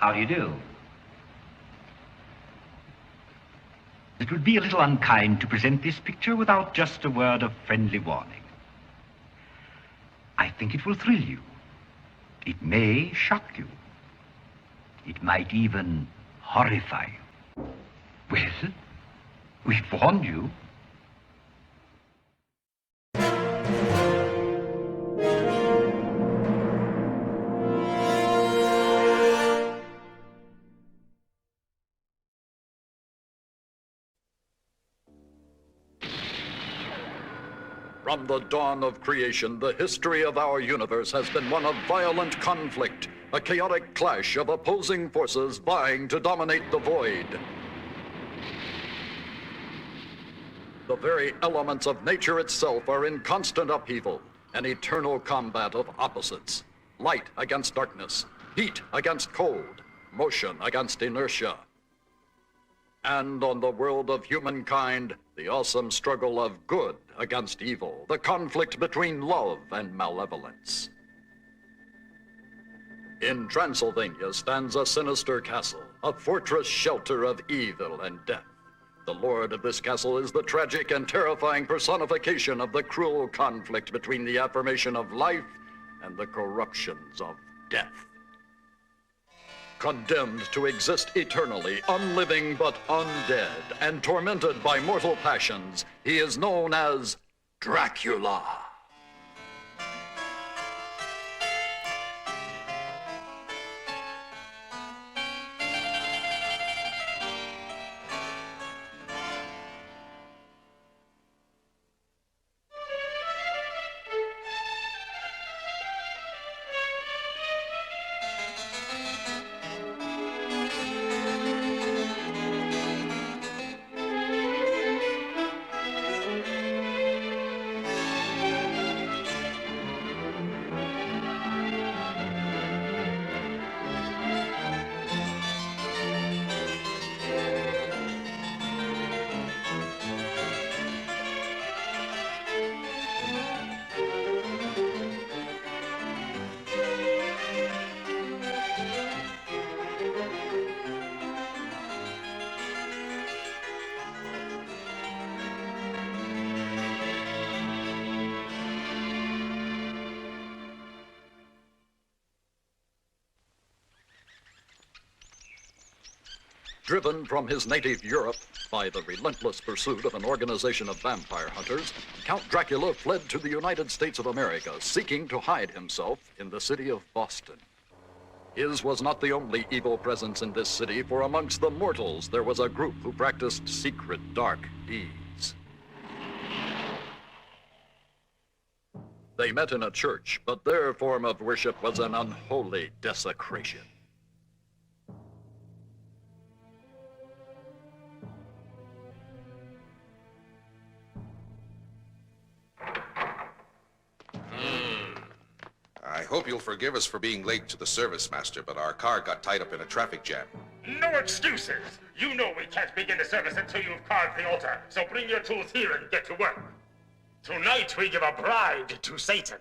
How do you do? It would be a little unkind to present this picture without just a word of friendly warning. I think it will thrill you. It may shock you. It might even horrify you. Well, we've warned you. From the dawn of creation, the history of our universe has been one of violent conflict, a chaotic clash of opposing forces vying to dominate the void. The very elements of nature itself are in constant upheaval, an eternal combat of opposites. Light against darkness, heat against cold, motion against inertia. And on the world of humankind, the awesome struggle of good against evil, the conflict between love and malevolence. In Transylvania stands a sinister castle, a fortress shelter of evil and death. The lord of this castle is the tragic and terrifying personification of the cruel conflict between the affirmation of life and the corruptions of death. Condemned to exist eternally, unliving but undead, and tormented by mortal passions, he is known as Dracula. Driven from his native Europe by the relentless pursuit of an organization of vampire hunters, Count Dracula fled to the United States of America, seeking to hide himself in the city of Boston. His was not the only evil presence in this city, for amongst the mortals there was a group who practiced secret, dark deeds. They met in a church, but their form of worship was an unholy desecration. I hope you'll forgive us for being late to the service, Master, but our car got tied up in a traffic jam. No excuses! You know we can't begin the service until you've carved the altar, so bring your tools here and get to work. Tonight we give a bride to Satan.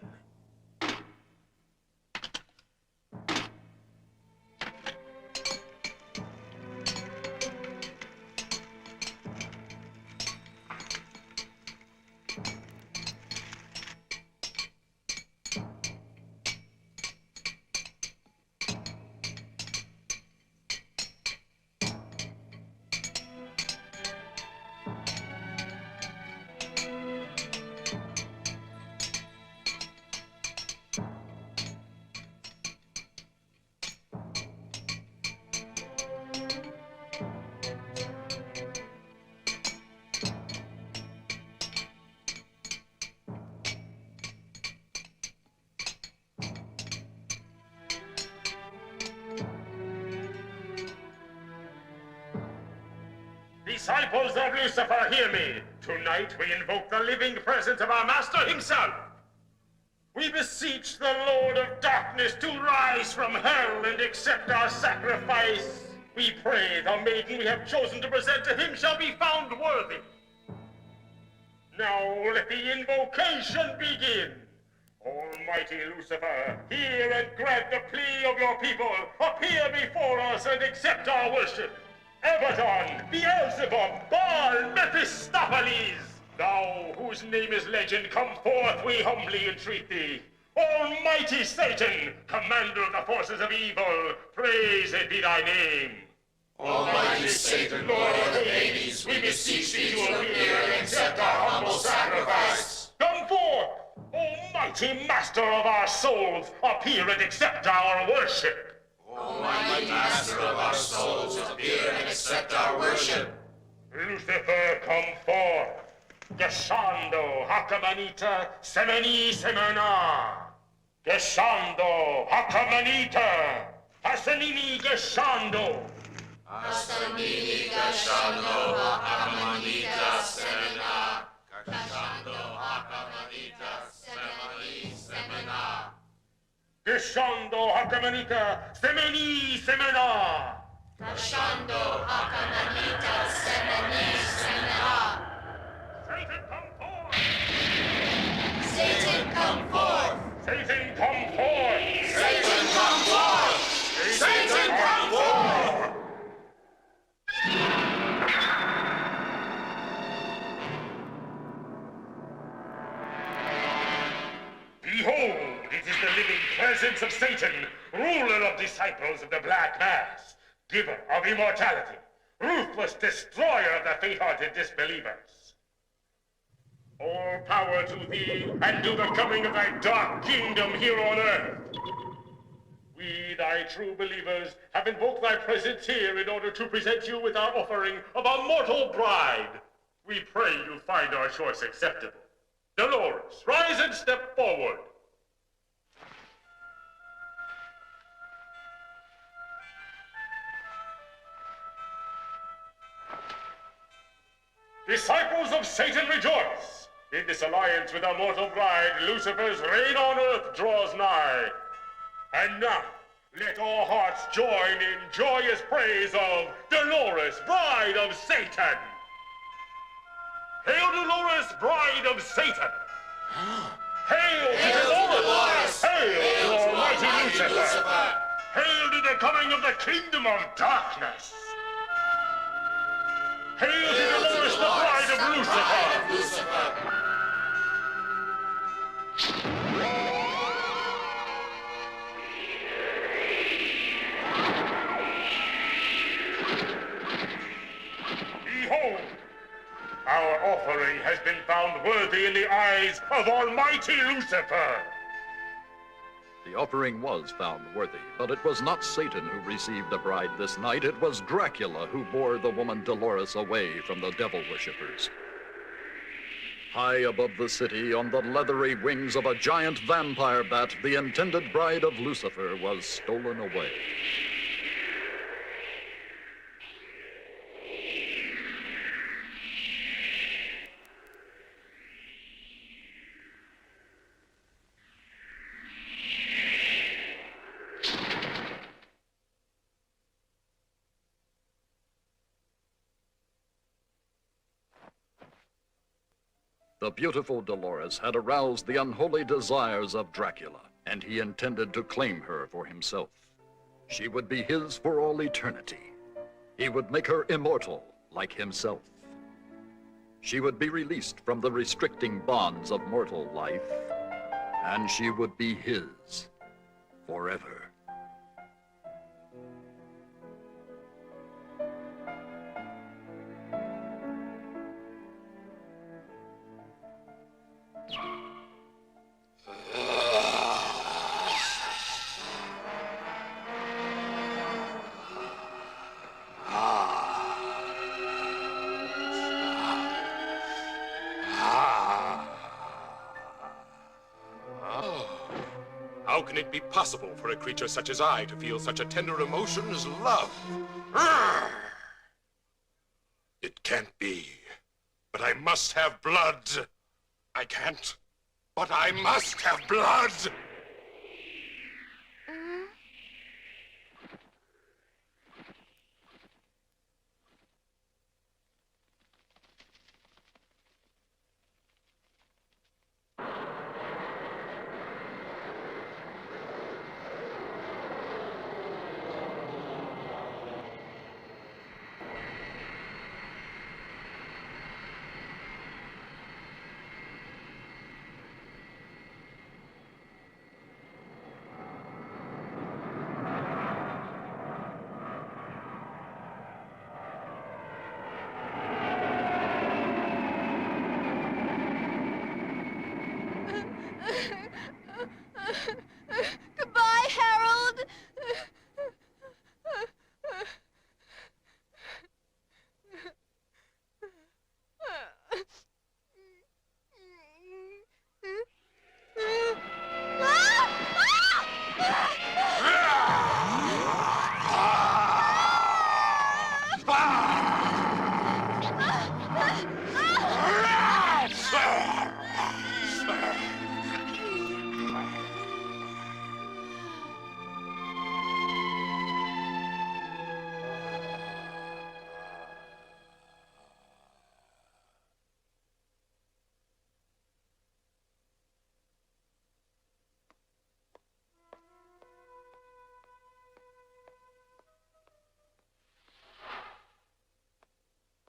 Disciples of Lucifer, hear me. Tonight we invoke the living presence of our master himself. We beseech the Lord of Darkness to rise from hell and accept our sacrifice. We pray the maiden we have chosen to present to him shall be found worthy. Now let the invocation begin. Almighty Lucifer, hear and grant the plea of your people. Appear before us and accept our worship. Abaddon, Beelzebub, Baal, Mephistopheles, thou whose name is legend, come forth, we humbly entreat thee. Almighty Satan, commander of the forces of evil, praised be thy name. Almighty Satan, Lord of Hades, we beseech thee to appear and accept our humble sacrifice. Come forth, Almighty Master of our souls, appear and accept our worship. Almighty Master of our souls, appear and accept our worship. Lucifer, come forth. Gesando, Hakamanita, Semeni, Semena. Gesando, Hakamanita, Hasanini, Gesando. Hasanini, Gashando, Hakamanita, Semena. Gashando, Hakamanita, Semeni, Semena. Gesando, Hakamanita, Semeni, Semena. Gashando, Hakamanita, Semeni, Semena. Satan, come forth! Satan, come forth! Satan, come forth! Satan, come forth! Satan, come forth! Behold, it is the living presence of Satan, ruler of disciples of the Black Mass, giver of immortality, ruthless destroyer of the faint-hearted disbelievers. All power to thee, and to the coming of thy dark kingdom here on earth. We, thy true believers, have invoked thy presence here in order to present you with our offering of a mortal bride. We pray you find our choice acceptable. Dolores, rise and step forward. Disciples of Satan, rejoice! In this alliance with our mortal bride, Lucifer's reign on earth draws nigh. And now, let all hearts join in joyous praise of Dolores, bride of Satan! Hail, Dolores, bride of Satan! Hail to Dolores! Hail to Almighty Lucifer! Hail to the coming of the kingdom of darkness! Hail to Dolores, the bride of Lucifer! Behold, our offering has been found worthy in the eyes of Almighty Lucifer. The offering was found worthy, but it was not Satan who received a bride this night. It was Dracula who bore the woman Dolores away from the devil worshippers. High above the city, on the leathery wings of a giant vampire bat, the intended bride of Lucifer was stolen away. The beautiful Dolores had aroused the unholy desires of Dracula, and he intended to claim her for himself. She would be his for all eternity. He would make her immortal like himself. She would be released from the restricting bonds of mortal life, and she would be his forever. How can it be possible for a creature such as I to feel such a tender emotion as love? Arrgh! It can't be. But I must have blood. I can't. But I must have blood!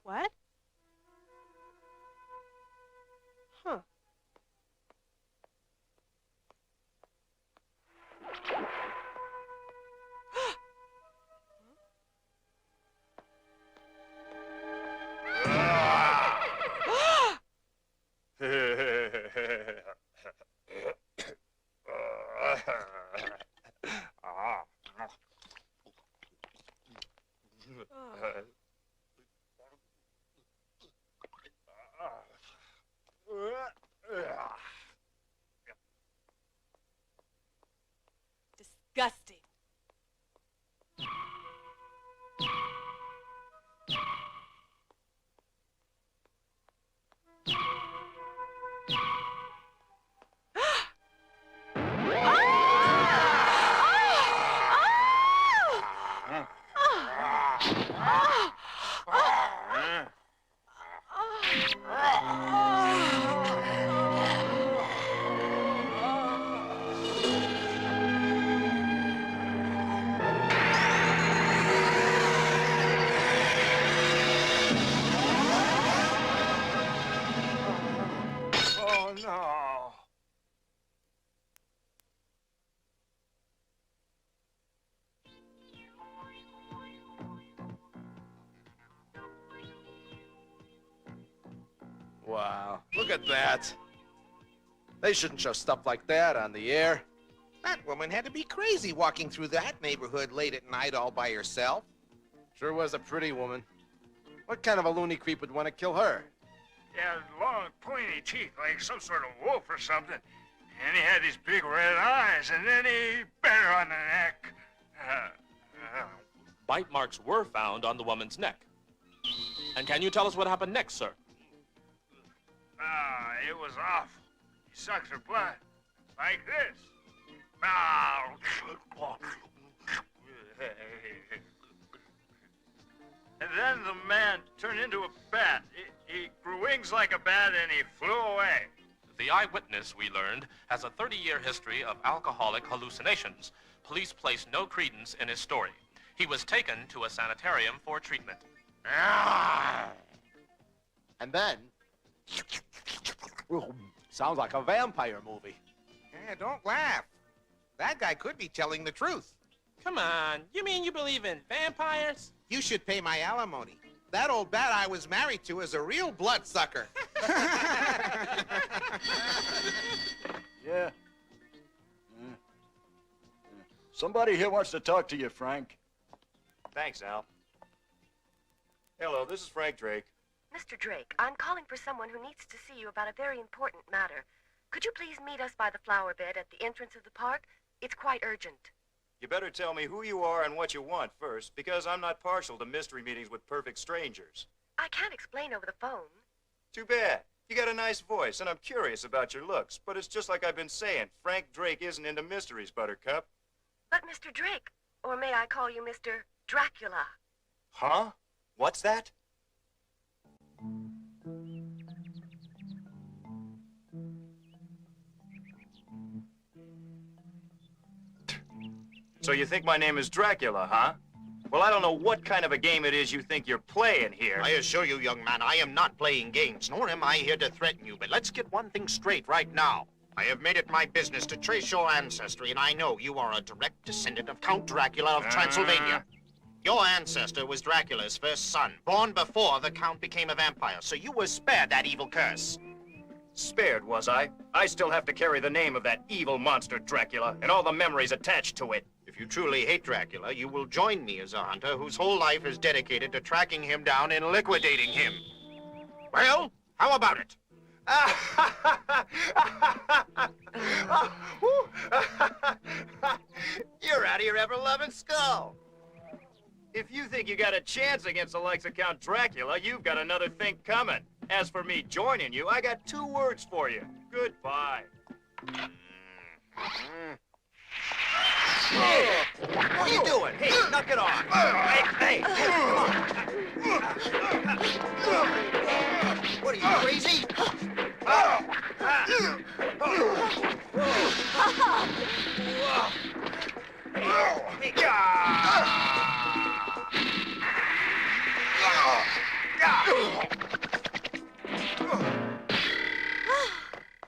What? Huh. Disgusting. Oh, no. Wow, look at that. They shouldn't show stuff like that on the air. That woman had to be crazy walking through that neighborhood late at night all by herself. Sure was a pretty woman. What kind of a loony creep would want to kill her? Yeah, long, pointy teeth like some sort of wolf or something. And he had these big red eyes, and then he bit her on the neck. Bite marks were found on the woman's neck. And can you tell us what happened next, sir? It was awful. He sucks her blood. Like this. And then the man turned into a bat. He grew wings like a bat and he flew away. The eyewitness, we learned, has a 30-year history of alcoholic hallucinations. Police placed no credence in his story. He was taken to a sanitarium for treatment. And then... sounds like a vampire movie. Yeah, don't laugh. That guy could be telling the truth. Come on, you mean you believe in vampires? You should pay my alimony. That old bat I was married to is a real bloodsucker. Yeah. Somebody here wants to talk to you, Frank. Thanks, Al. Hello, this is Frank Drake. Mr. Drake, I'm calling for someone who needs to see you about a very important matter. Could you please meet us by the flower bed at the entrance of the park? It's quite urgent. You better tell me who you are and what you want first, because I'm not partial to mystery meetings with perfect strangers. I can't explain over the phone. Too bad. You got a nice voice, and I'm curious about your looks, but it's just like I've been saying. Frank Drake isn't into mysteries, Buttercup. But Mr. Drake, or may I call you Mr. Dracula? Huh? What's that? So you think my name is Dracula, huh? Well, I don't know what kind of a game it is you think you're playing here. I assure you, young man, I am not playing games, nor am I here to threaten you, but let's get one thing straight right now. I have made it my business to trace your ancestry, and I know you are a direct descendant of Count Dracula of Transylvania. Your ancestor was Dracula's first son, born before the Count became a vampire, so you were spared that evil curse. Spared, was I? I still have to carry the name of that evil monster Dracula, and all the memories attached to it. If you truly hate Dracula, you will join me as a hunter whose whole life is dedicated to tracking him down and liquidating him. Well, how about it? You're out of your ever-loving skull. If you think you got a chance against the likes of Count Dracula, you've got another thing coming. As for me joining you, I got 2 words for you. Goodbye. What are you doing? Hey, knock it off. Hey, come on. What are you, crazy?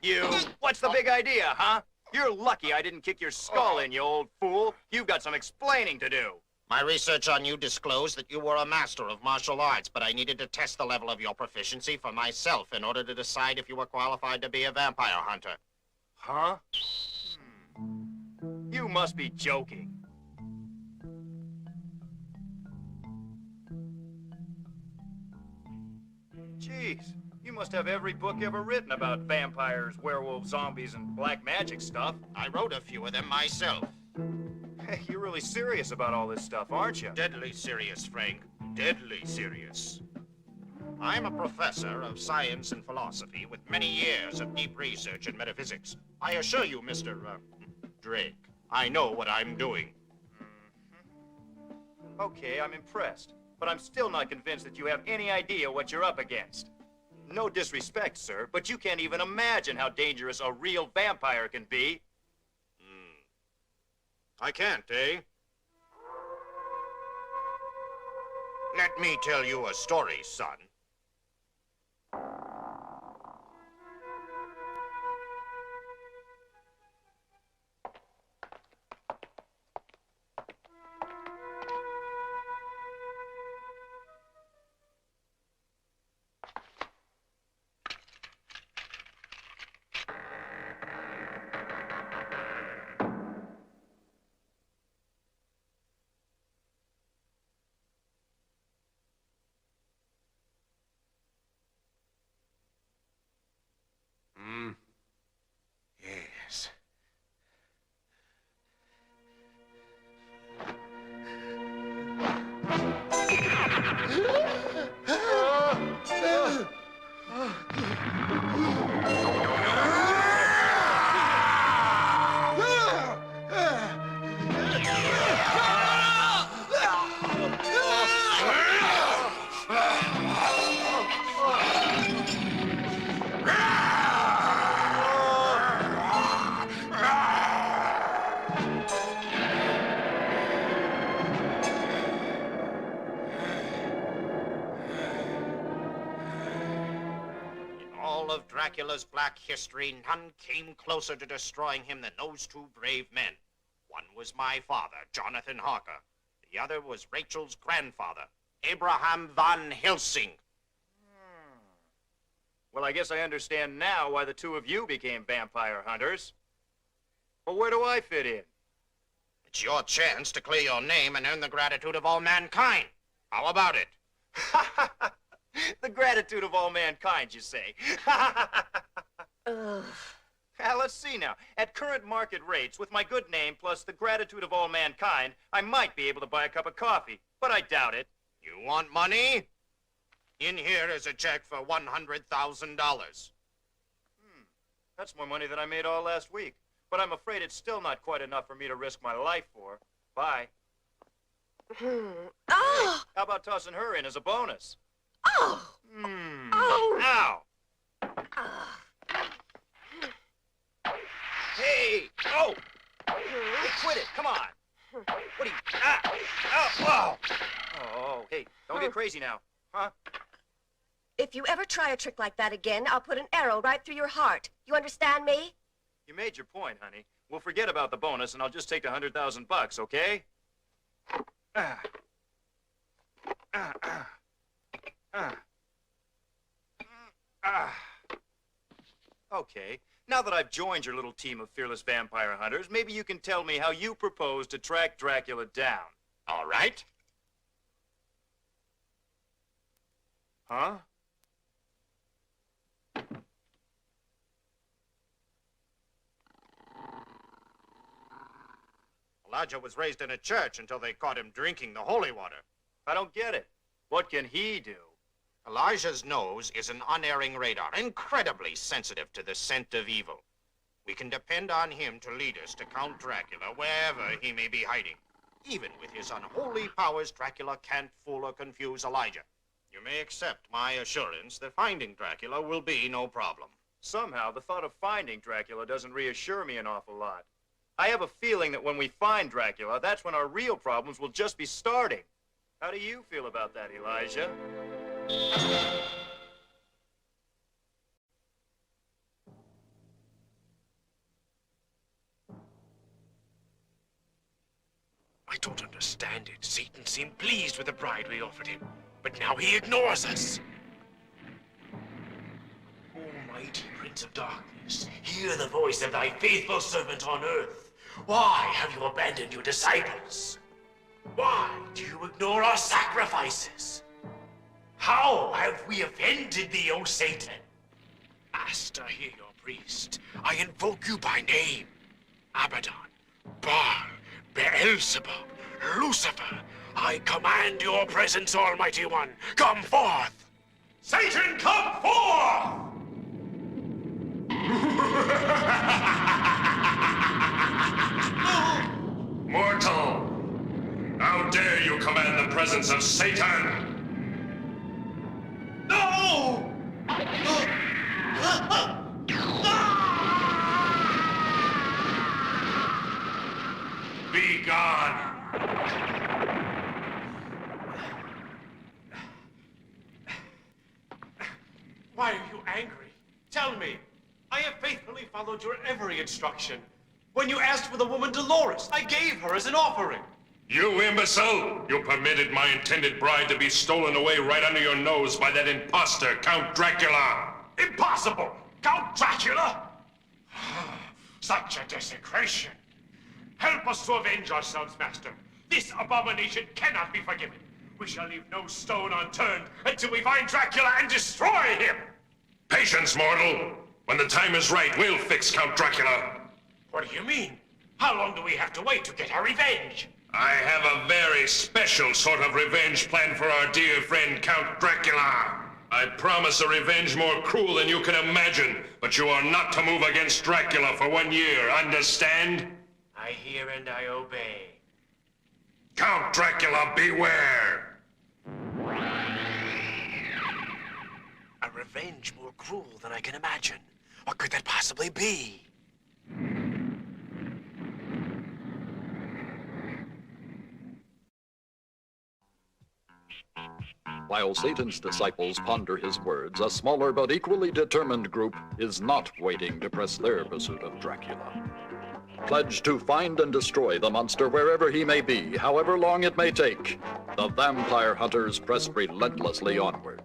You, what's the big idea, huh? You're lucky I didn't kick your skull in, you old fool. You've got some explaining to do. My research on you disclosed that you were a master of martial arts, but I needed to test the level of your proficiency for myself in order to decide if you were qualified to be a vampire hunter. Huh? You must be joking. Jeez, you must have every book ever written about vampires, werewolves, zombies, and black magic stuff. I wrote a few of them myself. Hey, you're really serious about all this stuff, aren't you? Deadly serious, Frank. Deadly serious. I'm a professor of science and philosophy with many years of deep research in metaphysics. I assure you, Mr. Drake, I know what I'm doing. Okay, I'm impressed. But I'm still not convinced that you have any idea what you're up against. No disrespect, sir, but you can't even imagine how dangerous a real vampire can be. I can't, eh? Let me tell you a story, son. Yes. Of Dracula's black history, none came closer to destroying him than those two brave men. One was my father, Jonathan Harker. The other was Rachel's grandfather, Abraham von Helsing. Well, I guess I understand now why the two of you became vampire hunters. Well, where do I fit in? It's your chance to clear your name and earn the gratitude of all mankind. How about it? The gratitude of all mankind, you say? Now, let's see now. At current market rates, with my good name plus the gratitude of all mankind, I might be able to buy a cup of coffee, but I doubt it. You want money? In here is a check for $100,000. That's more money than I made all last week, but I'm afraid it's still not quite enough for me to risk my life for. Bye. Oh! How about tossing her in as a bonus? Oh! Oh! Ow! Hey! Oh! Hey, quit it! Come on! What are you... Ah! Oh! Whoa! Oh, hey, don't get crazy now. Huh? If you ever try a trick like that again, I'll put an arrow right through your heart. You understand me? You made your point, honey. We'll forget about the bonus, and I'll just take the $100,000, okay? Okay, now that I've joined your little team of fearless vampire hunters, maybe you can tell me how you propose to track Dracula down. All right. Huh? Elijah was raised in a church until they caught him drinking the holy water. I don't get it. What can he do? Elijah's nose is an unerring radar, incredibly sensitive to the scent of evil. We can depend on him to lead us to Count Dracula wherever he may be hiding. Even with his unholy powers, Dracula can't fool or confuse Elijah. You may accept my assurance that finding Dracula will be no problem. Somehow, the thought of finding Dracula doesn't reassure me an awful lot. I have a feeling that when we find Dracula, that's when our real problems will just be starting. How do you feel about that, Elijah? don't understand it. Satan seemed pleased with the bride we offered him, but now he ignores us. Almighty Prince of Darkness, hear the voice of thy faithful servant on earth. Why have you abandoned your disciples? Why do you ignore our sacrifices? How have we offended thee, O Satan? Master, hear your priest. I invoke you by name. Abaddon, Baal, Beelzebub, Lucifer, I command your presence, Almighty One. Come forth! Satan, come forth! Mortal! How dare you command the presence of Satan? No! Be gone! Why are you angry? Tell me. I have faithfully followed your every instruction. When you asked for the woman Dolores, I gave her as an offering. You imbecile! You permitted my intended bride to be stolen away right under your nose by that imposter, Count Dracula! Impossible! Count Dracula? Such a desecration. Help us to avenge ourselves, Master. This abomination cannot be forgiven. We shall leave no stone unturned until we find Dracula and destroy him! Patience, mortal! When the time is right, we'll fix Count Dracula. What do you mean? How long do we have to wait to get our revenge? I have a very special sort of revenge plan for our dear friend Count Dracula. I promise a revenge more cruel than you can imagine, but you are not to move against Dracula for 1 year, understand? I hear and I obey. Count Dracula, beware! A revenge more cruel than I can imagine. What could that possibly be? While Satan's disciples ponder his words, a smaller but equally determined group is not waiting to press their pursuit of Dracula. Pledged to find and destroy the monster wherever he may be, however long it may take, the vampire hunters press relentlessly onward.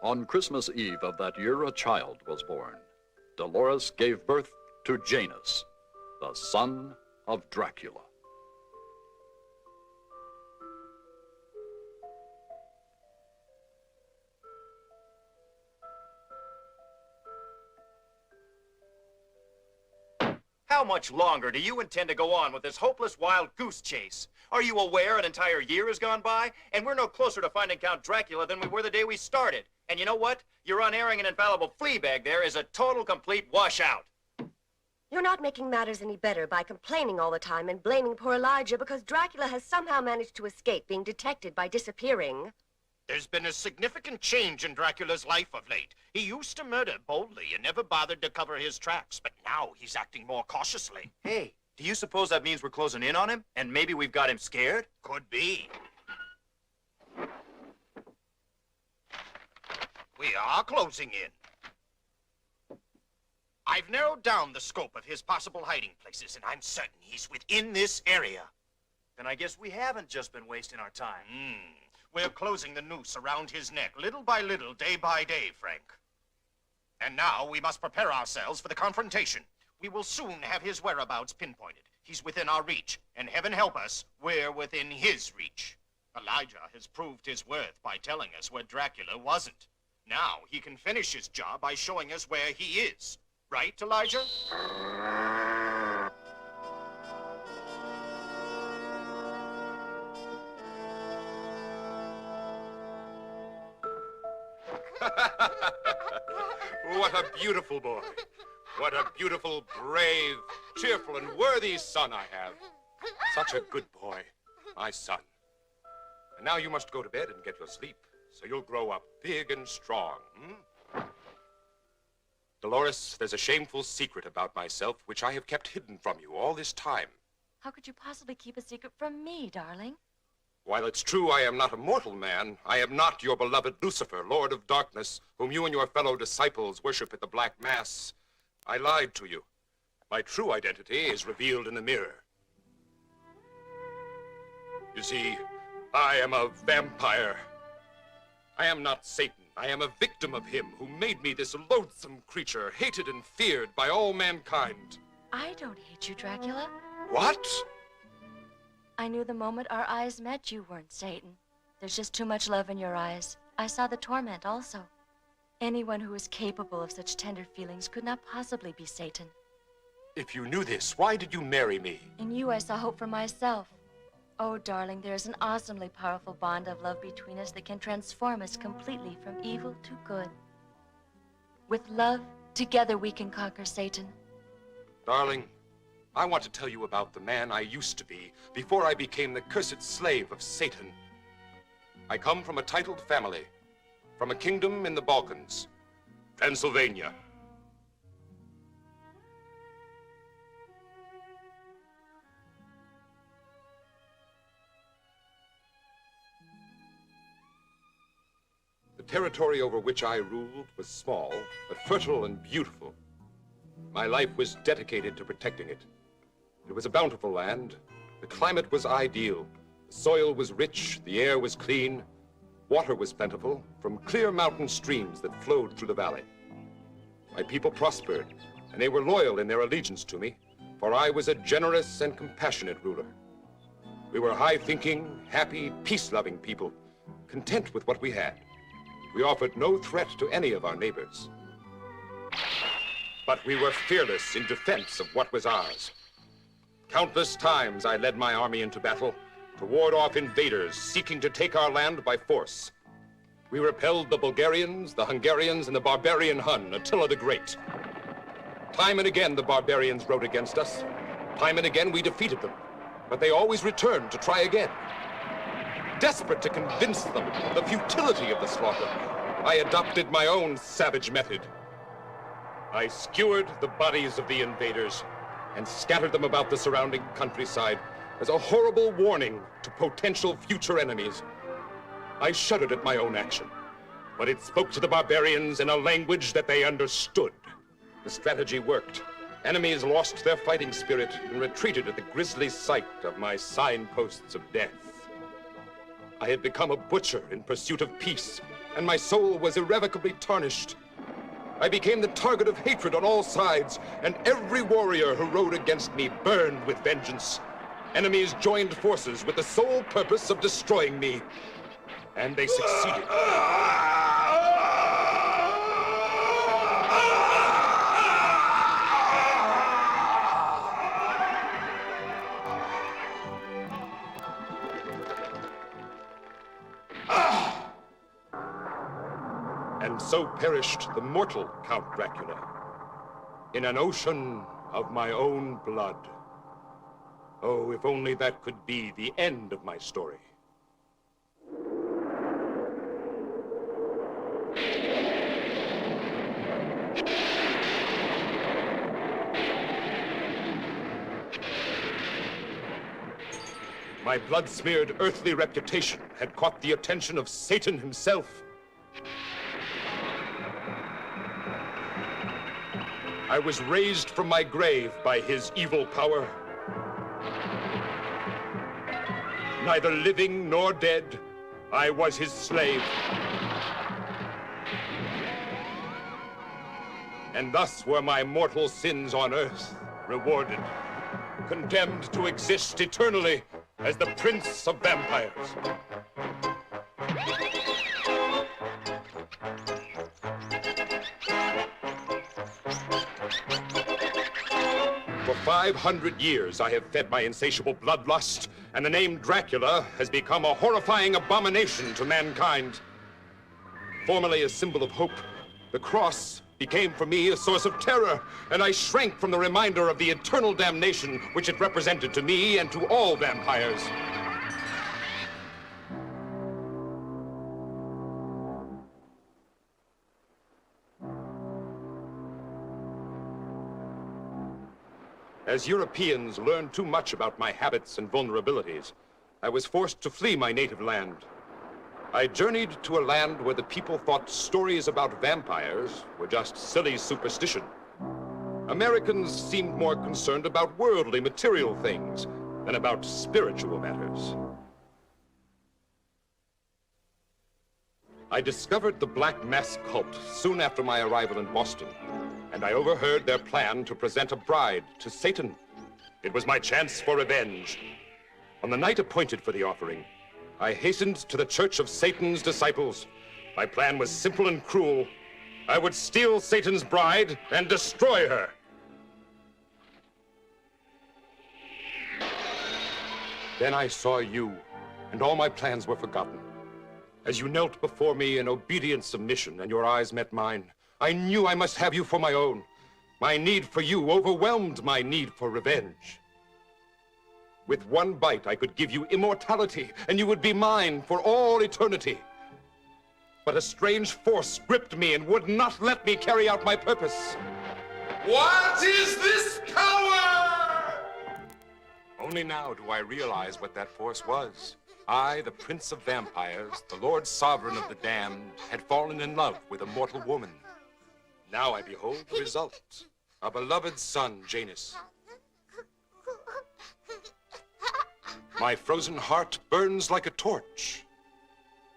On Christmas Eve of that year, a child was born. Dolores gave birth to Janus, the son of Dracula. How much longer do you intend to go on with this hopeless wild goose chase? Are you aware an entire year has gone by, and we're no closer to finding Count Dracula than we were the day we started? And you know what? Your unerring and infallible flea bag there is a total, complete washout. You're not making matters any better by complaining all the time and blaming poor Elijah because Dracula has somehow managed to escape being detected by disappearing. There's been a significant change in Dracula's life of late. He used to murder boldly and never bothered to cover his tracks, but now he's acting more cautiously. Hey, do you suppose that means we're closing in on him? And maybe we've got him scared? Could be. We are closing in. I've narrowed down the scope of his possible hiding places, and I'm certain he's within this area. Then I guess we haven't just been wasting our time. We're closing the noose around his neck, little by little, day by day, Frank. And now we must prepare ourselves for the confrontation. We will soon have his whereabouts pinpointed. He's within our reach, and heaven help us, we're within his reach. Elijah has proved his worth by telling us where Dracula wasn't. Now he can finish his job by showing us where he is. Right, Elijah? What a beautiful boy. What a beautiful, brave, cheerful, and worthy son I have. Such a good boy, my son. And now you must go to bed and get your sleep, so you'll grow up big and strong. Dolores, there's a shameful secret about myself which I have kept hidden from you all this time. How could you possibly keep a secret from me, darling? While it's true I am not a mortal man, I am not your beloved Lucifer, Lord of Darkness, whom you and your fellow disciples worship at the Black Mass. I lied to you. My true identity is revealed in the mirror. You see, I am a vampire. I am not Satan. I am a victim of him who made me this loathsome creature, hated and feared by all mankind. I don't hate you, Dracula. What? I knew the moment our eyes met you weren't Satan. There's just too much love in your eyes. I saw the torment also. Anyone who is capable of such tender feelings could not possibly be Satan. If you knew this, why did you marry me? In you, I saw hope for myself. Oh, darling, there is an awesomely powerful bond of love between us that can transform us completely from evil to good. With love, together we can conquer Satan. Darling, I want to tell you about the man I used to be before I became the cursed slave of Satan. I come from a titled family, from a kingdom in the Balkans, Transylvania. The territory over which I ruled was small, but fertile and beautiful. My life was dedicated to protecting it. It was a bountiful land. The climate was ideal. The soil was rich, the air was clean. Water was plentiful from clear mountain streams that flowed through the valley. My people prospered, and they were loyal in their allegiance to me, for I was a generous and compassionate ruler. We were high-thinking, happy, peace-loving people, content with what we had. We offered no threat to any of our neighbors. But we were fearless in defense of what was ours. Countless times I led my army into battle to ward off invaders seeking to take our land by force. We repelled the Bulgarians, the Hungarians, and the barbarian Hun, Attila the Great. Time and again the barbarians rode against us. Time and again we defeated them, but they always returned to try again. Desperate to convince them of the futility of the slaughter, I adopted my own savage method. I skewered the bodies of the invaders and scattered them about the surrounding countryside as a horrible warning to potential future enemies. I shuddered at my own action, but it spoke to the barbarians in a language that they understood. The strategy worked. Enemies lost their fighting spirit and retreated at the grisly sight of my signposts of death. I had become a butcher in pursuit of peace, and my soul was irrevocably tarnished. I became the target of hatred on all sides, and every warrior who rode against me burned with vengeance. Enemies joined forces with the sole purpose of destroying me, and they succeeded. And so perished the mortal Count Dracula, in an ocean of my own blood. Oh, if only that could be the end of my story. My blood-smeared earthly reputation had caught the attention of Satan himself. I was raised from my grave by his evil power. Neither living nor dead, I was his slave. And thus were my mortal sins on earth rewarded, condemned to exist eternally as the Prince of Vampires. For 500 years, I have fed my insatiable bloodlust, and the name Dracula has become a horrifying abomination to mankind. Formerly a symbol of hope, the cross became for me a source of terror, and I shrank from the reminder of the eternal damnation which it represented to me and to all vampires. As Europeans learned too much about my habits and vulnerabilities, I was forced to flee my native land. I journeyed to a land where the people thought stories about vampires were just silly superstition. Americans seemed more concerned about worldly, material things than about spiritual matters. I discovered the Black Mass cult soon after my arrival in Boston, and I overheard their plan to present a bride to Satan. It was my chance for revenge. On the night appointed for the offering, I hastened to the Church of Satan's disciples. My plan was simple and cruel. I would steal Satan's bride and destroy her. Then I saw you, and all my plans were forgotten. As you knelt before me in obedient submission and your eyes met mine, I knew I must have you for my own. My need for you overwhelmed my need for revenge. With one bite, I could give you immortality, and you would be mine for all eternity. But a strange force gripped me and would not let me carry out my purpose. What is this power? Only now do I realize what that force was. I, the Prince of Vampires, the Lord Sovereign of the Damned, had fallen in love with a mortal woman. Now I behold the result. A beloved son, Janus. My frozen heart burns like a torch.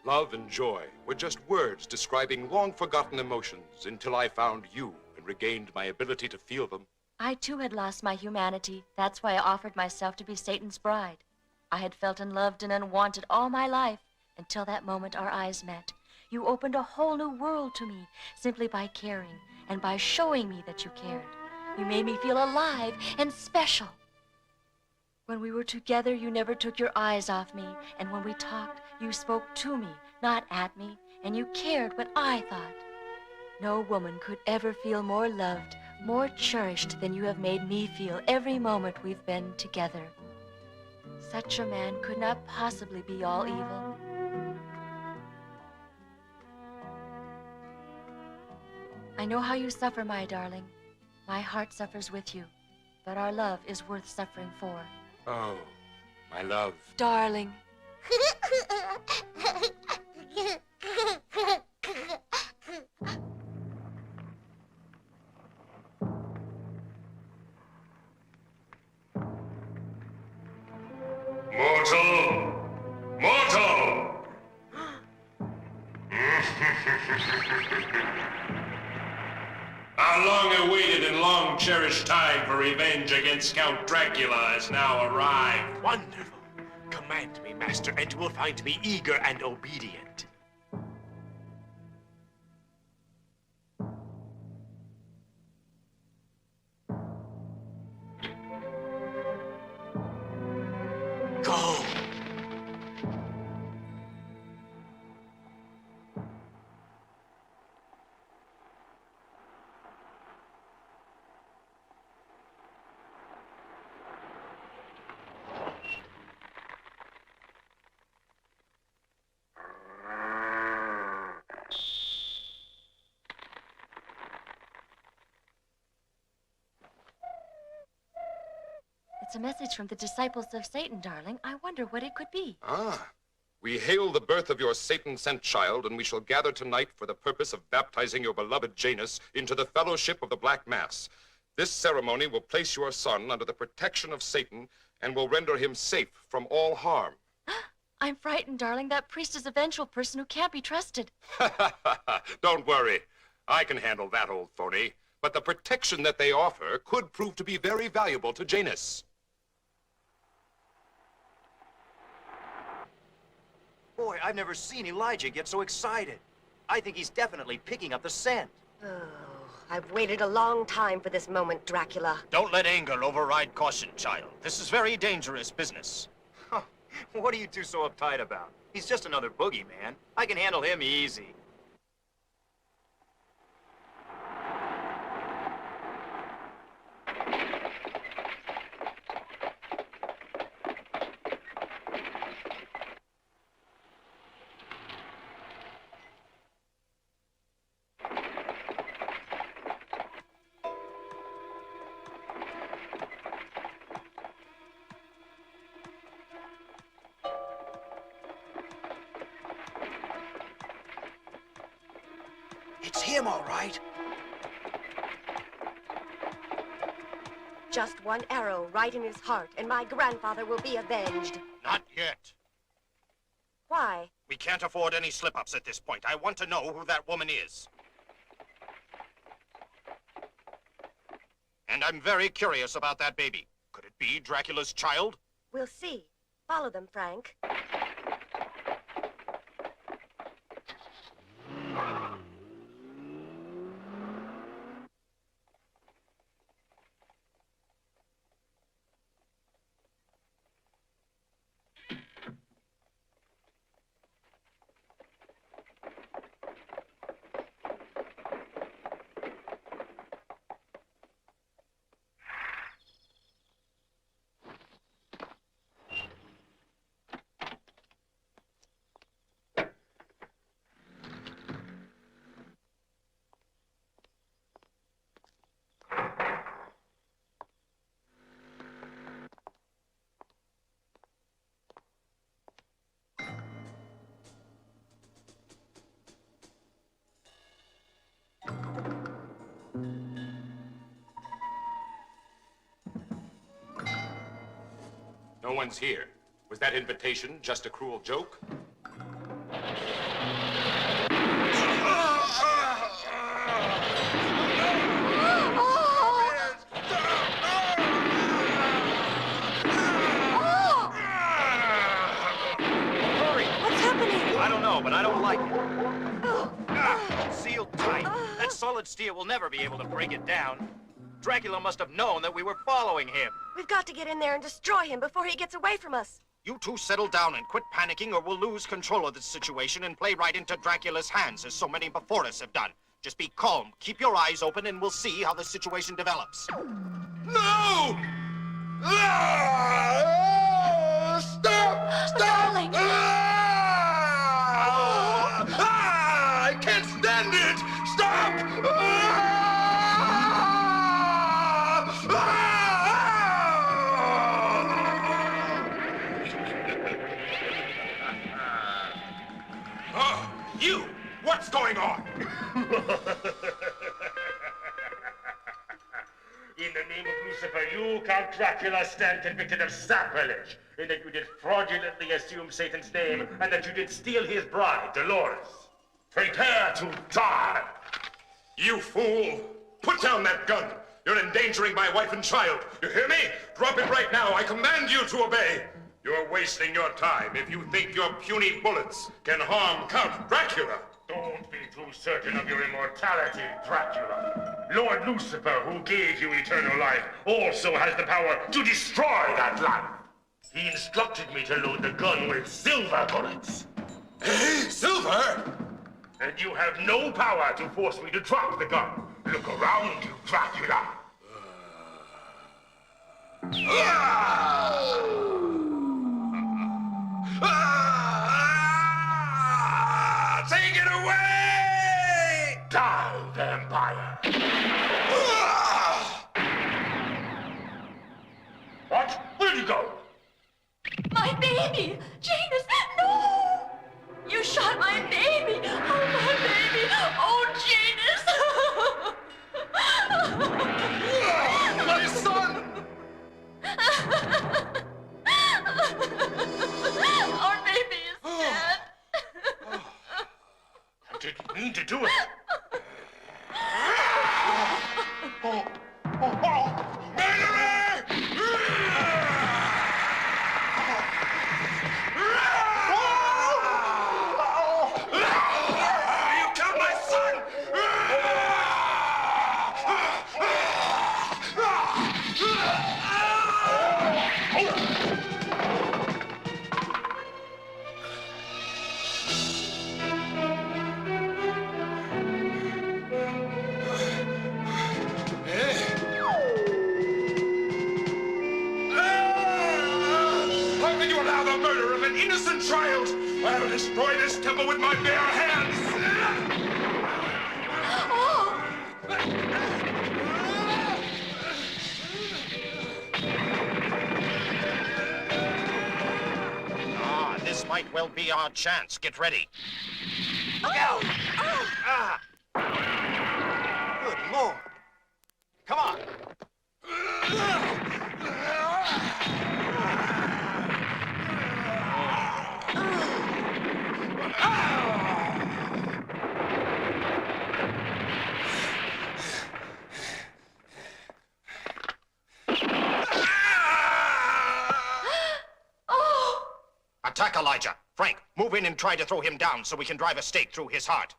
Love and joy were just words describing long-forgotten emotions until I found you and regained my ability to feel them. I too had lost my humanity. That's why I offered myself to be Satan's bride. I had felt unloved and unwanted all my life until that moment our eyes met. You opened a whole new world to me simply by caring and by showing me that you cared. You made me feel alive and special. When we were together, you never took your eyes off me, and when we talked, you spoke to me, not at me, and you cared what I thought. No woman could ever feel more loved, more cherished than you have made me feel every moment we've been together. Such a man could not possibly be all evil. I know how you suffer, my darling. My heart suffers with you, but our love is worth suffering for. Oh, my love. Darling. Mortal! Mortal! Our long-awaited and long-cherished time for revenge against Count Dracula has now arrived. Wonderful. Command me, Master, and you will find me eager and obedient. Go! It's a message from the disciples of Satan, darling. I wonder what it could be. Ah. We hail the birth of your Satan-sent child, and we shall gather tonight for the purpose of baptizing your beloved Janus into the fellowship of the Black Mass. This ceremony will place your son under the protection of Satan and will render him safe from all harm. I'm frightened, darling. That priest is a vengeful person who can't be trusted. Don't worry. I can handle that old phony. But the protection that they offer could prove to be very valuable to Janus. Boy, I've never seen Elijah get so excited. I think he's definitely picking up the scent. Oh, I've waited a long time for this moment, Dracula. Don't let anger override caution, child. This is very dangerous business. What are you two so uptight about? He's just another boogeyman. I can handle him easy. It's him, all right. Just one arrow right in his heart, and my grandfather will be avenged. Not yet. Why? We can't afford any slip-ups at this point. I want to know who that woman is. And I'm very curious about that baby. Could it be Dracula's child? We'll see. Follow them, Frank. No one's here. Was that invitation just a cruel joke? I don't know, but I don't like it. Sealed tight. That solid steel will never be able to break it down. Dracula must have known that we were following him. We've got to get in there and destroy him before he gets away from us. You two settle down and quit panicking or we'll lose control of this situation and play right into Dracula's hands as so many before us have done. Just be calm, keep your eyes open, and we'll see how the situation develops. No! Stop! Darling! I can't stand it! Stop! You! What's going on? In the name of Lucifer, you, Count Dracula, stand convicted of sacrilege, in that you did fraudulently assume Satan's name, and that you did steal his bride, Dolores. Prepare to die! You fool! Put down that gun! You're endangering my wife and child. You hear me? Drop it right now. I command you to obey. You're wasting your time if you think your puny bullets can harm Count Dracula. Don't be too certain of your immortality, Dracula. Lord Lucifer, who gave you eternal life, also has the power to destroy that life. He instructed me to load the gun with silver bullets. Eh? Silver? And you have no power to force me to drop the gun. Look around you, Dracula. Take it away! Die, vampire! What? go? My baby! Janus, no! You shot my baby! Oh, my baby! Oh, Janus! My son! Our baby is dead. I didn't mean to do it. Innocent child! I'll destroy this temple with my bare hands! Ah, this might well be our chance. Get ready. Look out! Ah! Good Lord. Come on. Attack Elijah. Frank, move in and try to throw him down so we can drive a stake through his heart.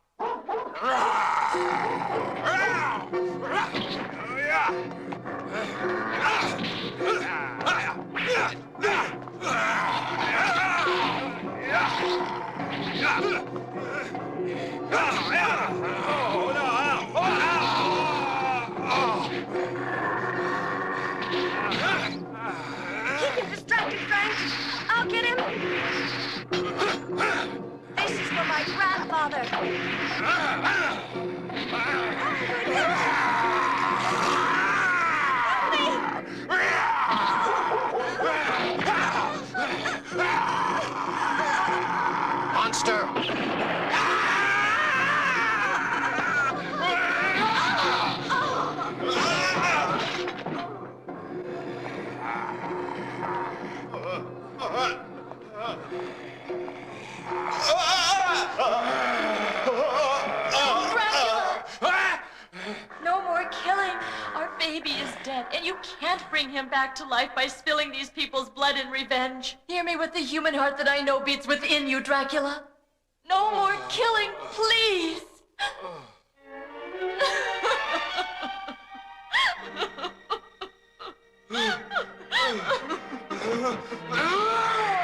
Keep him distracted, Frank. I'll get him. This is for my grandfather. Monster! No more killing. Our baby is dead, and you can't bring him back to life by spilling these people's blood in revenge. Hear me with the human heart that I know beats within you, Dracula. No more killing, please.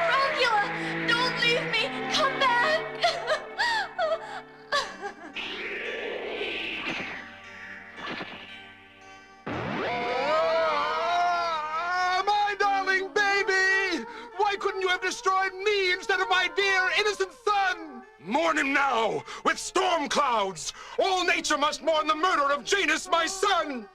Dracula, don't leave me. Come back. My darling baby! Why couldn't you have destroyed me instead of my dear innocent son? Mourn him now, with storm clouds! All nature must mourn the murder of Janus, my son!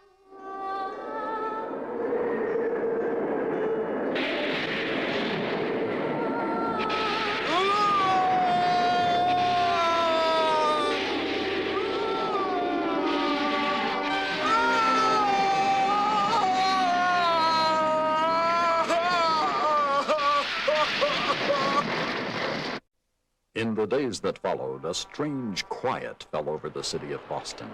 In the days that followed, a strange quiet fell over the city of Boston.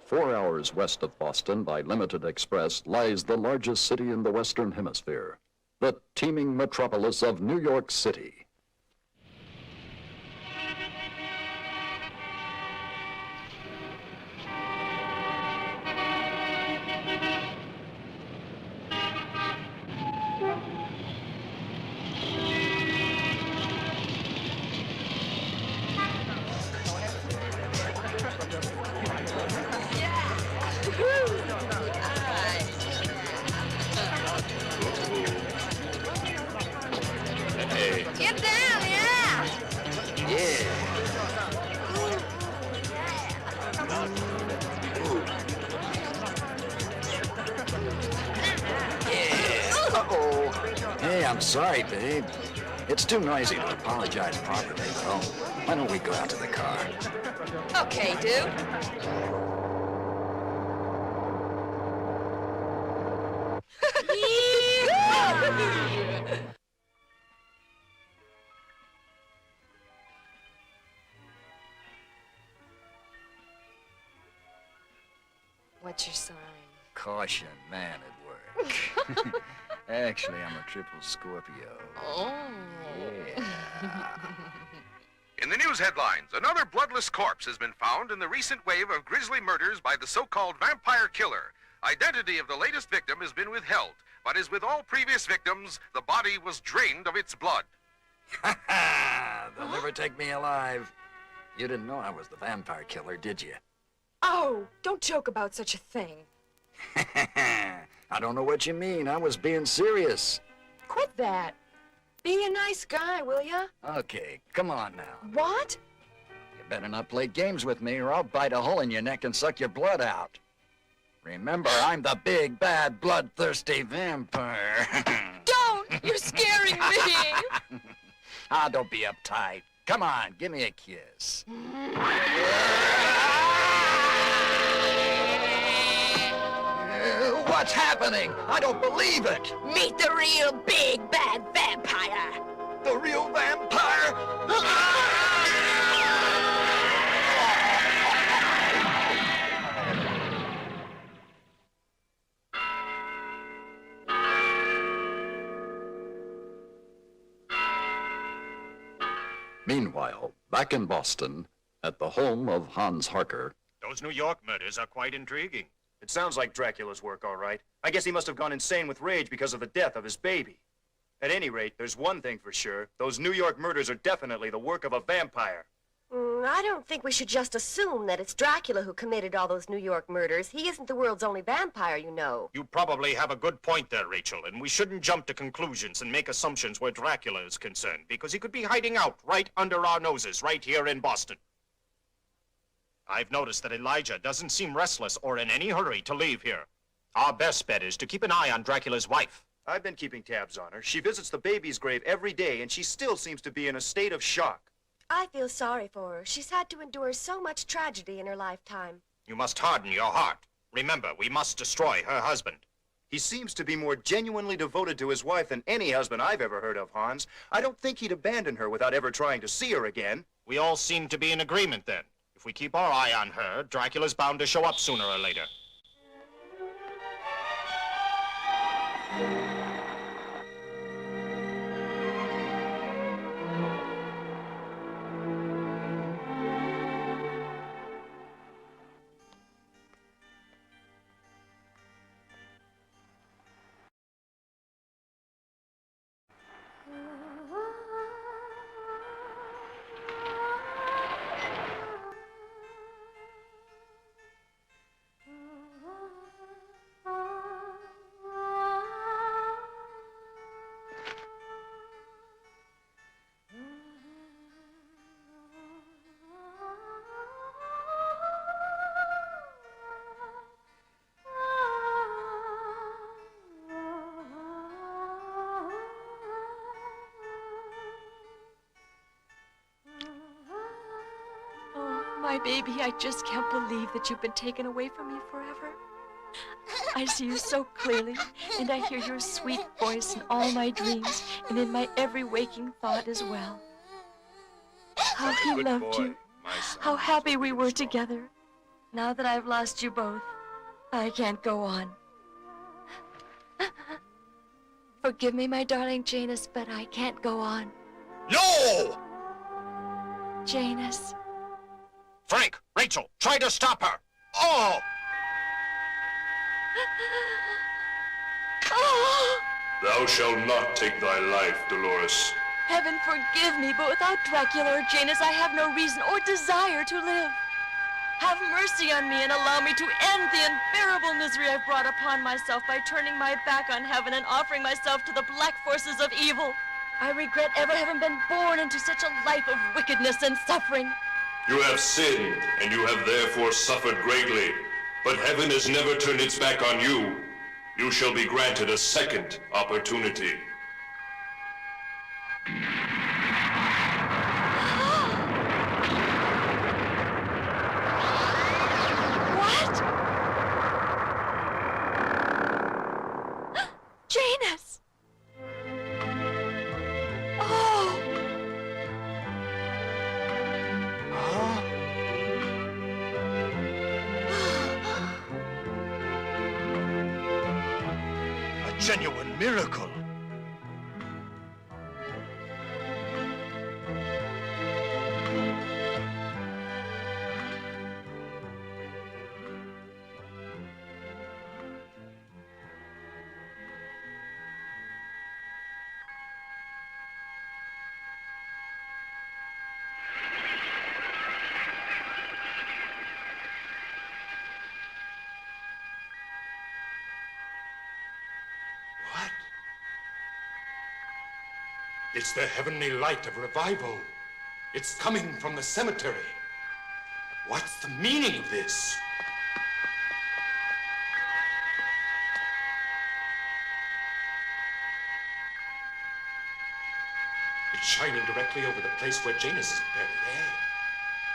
Four hours west of Boston by limited express lies the largest city in the Western Hemisphere, the teeming metropolis of New York City. Get Sorry, babe. It's too noisy to apologize properly, though. Why don't we go out to the car? Okay, dude. What's your sign? Caution, man at work. Actually, I'm a triple Scorpio. Oh. Yeah. In the news headlines, another bloodless corpse has been found in the recent wave of grisly murders by the so-called vampire killer. Identity of the latest victim has been withheld, but as with all previous victims, the body was drained of its blood. Ha ha! They'll never take me alive. You didn't know I was the vampire killer, did you? Oh, don't joke about such a thing. I don't know what you mean. I was being serious. Quit that. Be a nice guy, will ya? Okay, come on now. What? You better not play games with me or I'll bite a hole in your neck and suck your blood out. Remember, I'm the big, bad, bloodthirsty vampire. Don't! You're scaring me! Ah, don't be uptight. Come on, give me a kiss. What's happening? I don't believe it. Meet the real big bad vampire. The real vampire? Meanwhile, back in Boston, at the home of Hans Harker. Those New York murders are quite intriguing. It sounds like Dracula's work, all right. I guess he must have gone insane with rage because of the death of his baby. At any rate, there's one thing for sure. Those New York murders are definitely the work of a vampire. I don't think we should just assume that it's Dracula who committed all those New York murders. He isn't the world's only vampire, you know. You probably have a good point there, Rachel, and we shouldn't jump to conclusions and make assumptions where Dracula is concerned, because he could be hiding out right under our noses, right here in Boston. I've noticed that Elijah doesn't seem restless or in any hurry to leave here. Our best bet is to keep an eye on Dracula's wife. I've been keeping tabs on her. She visits the baby's grave every day, and she still seems to be in a state of shock. I feel sorry for her. She's had to endure so much tragedy in her lifetime. You must harden your heart. Remember, we must destroy her husband. He seems to be more genuinely devoted to his wife than any husband I've ever heard of, Hans. I don't think he'd abandon her without ever trying to see her again. We all seem to be in agreement then. If we keep our eye on her, Dracula's bound to show up sooner or later. My baby, I just can't believe that you've been taken away from me forever. I see you so clearly, and I hear your sweet voice in all my dreams and in my every waking thought as well. How he loved you. How happy we were together. Now that I've lost you both, I can't go on. Forgive me, my darling Janus, but I can't go on. No! Janus. Frank, Rachel, try to stop her. Oh! Thou shalt not take thy life, Dolores. Heaven forgive me, but without Dracula or Janus, I have no reason or desire to live. Have mercy on me and allow me to end the unbearable misery I've brought upon myself by turning my back on heaven and offering myself to the black forces of evil. I regret ever having been born into such a life of wickedness and suffering. You have sinned, and you have therefore suffered greatly. But heaven has never turned its back on you. You shall be granted a second opportunity. What? Janus! Oh! A genuine miracle. It's the heavenly light of revival. It's coming from the cemetery. What's the meaning of this? It's shining directly over the place where Janus is buried, eh?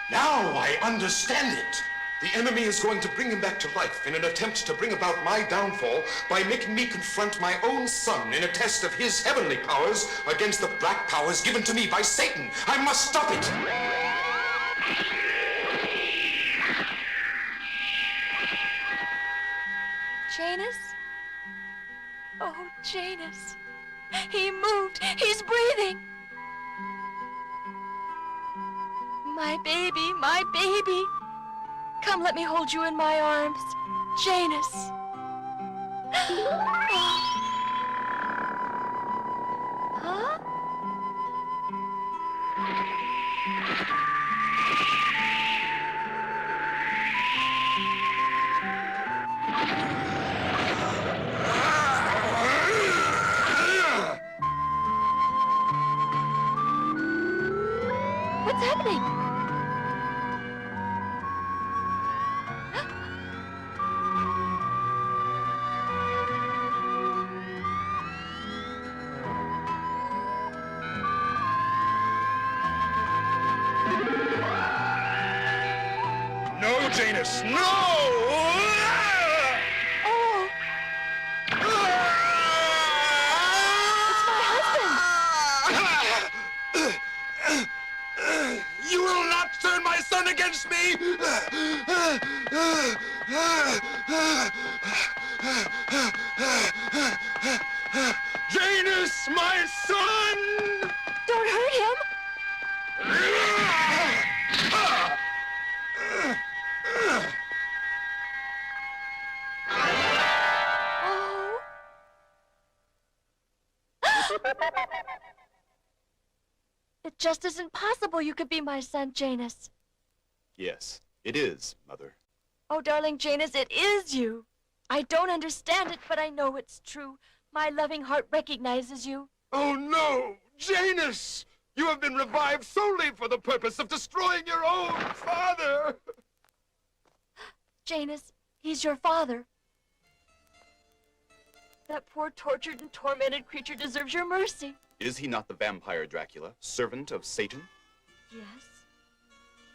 Now I understand it. The enemy is going to bring him back to life in an attempt to bring about my downfall by making me confront my own son in a test of his heavenly powers against the black powers given to me by Satan. I must stop it! Janus? Oh, Janus. He moved. He's breathing. My baby, my baby. Come, let me hold you in my arms. Janus. Huh? What's happening? No, Janus, no! Oh! It's my husband! You will not turn my son against me! Janus, my son! Don't hurt him! Oh. It just isn't possible you could be my son, Janus. Yes, it is, Mother. Oh, darling Janus, it is you. I don't understand it, but I know it's true. My loving heart recognizes you. Oh, no! Janus! You have been revived solely for the purpose of destroying your own father! Janus, he's your father. That poor tortured and tormented creature deserves your mercy. Is he not the vampire Dracula, servant of Satan? Yes.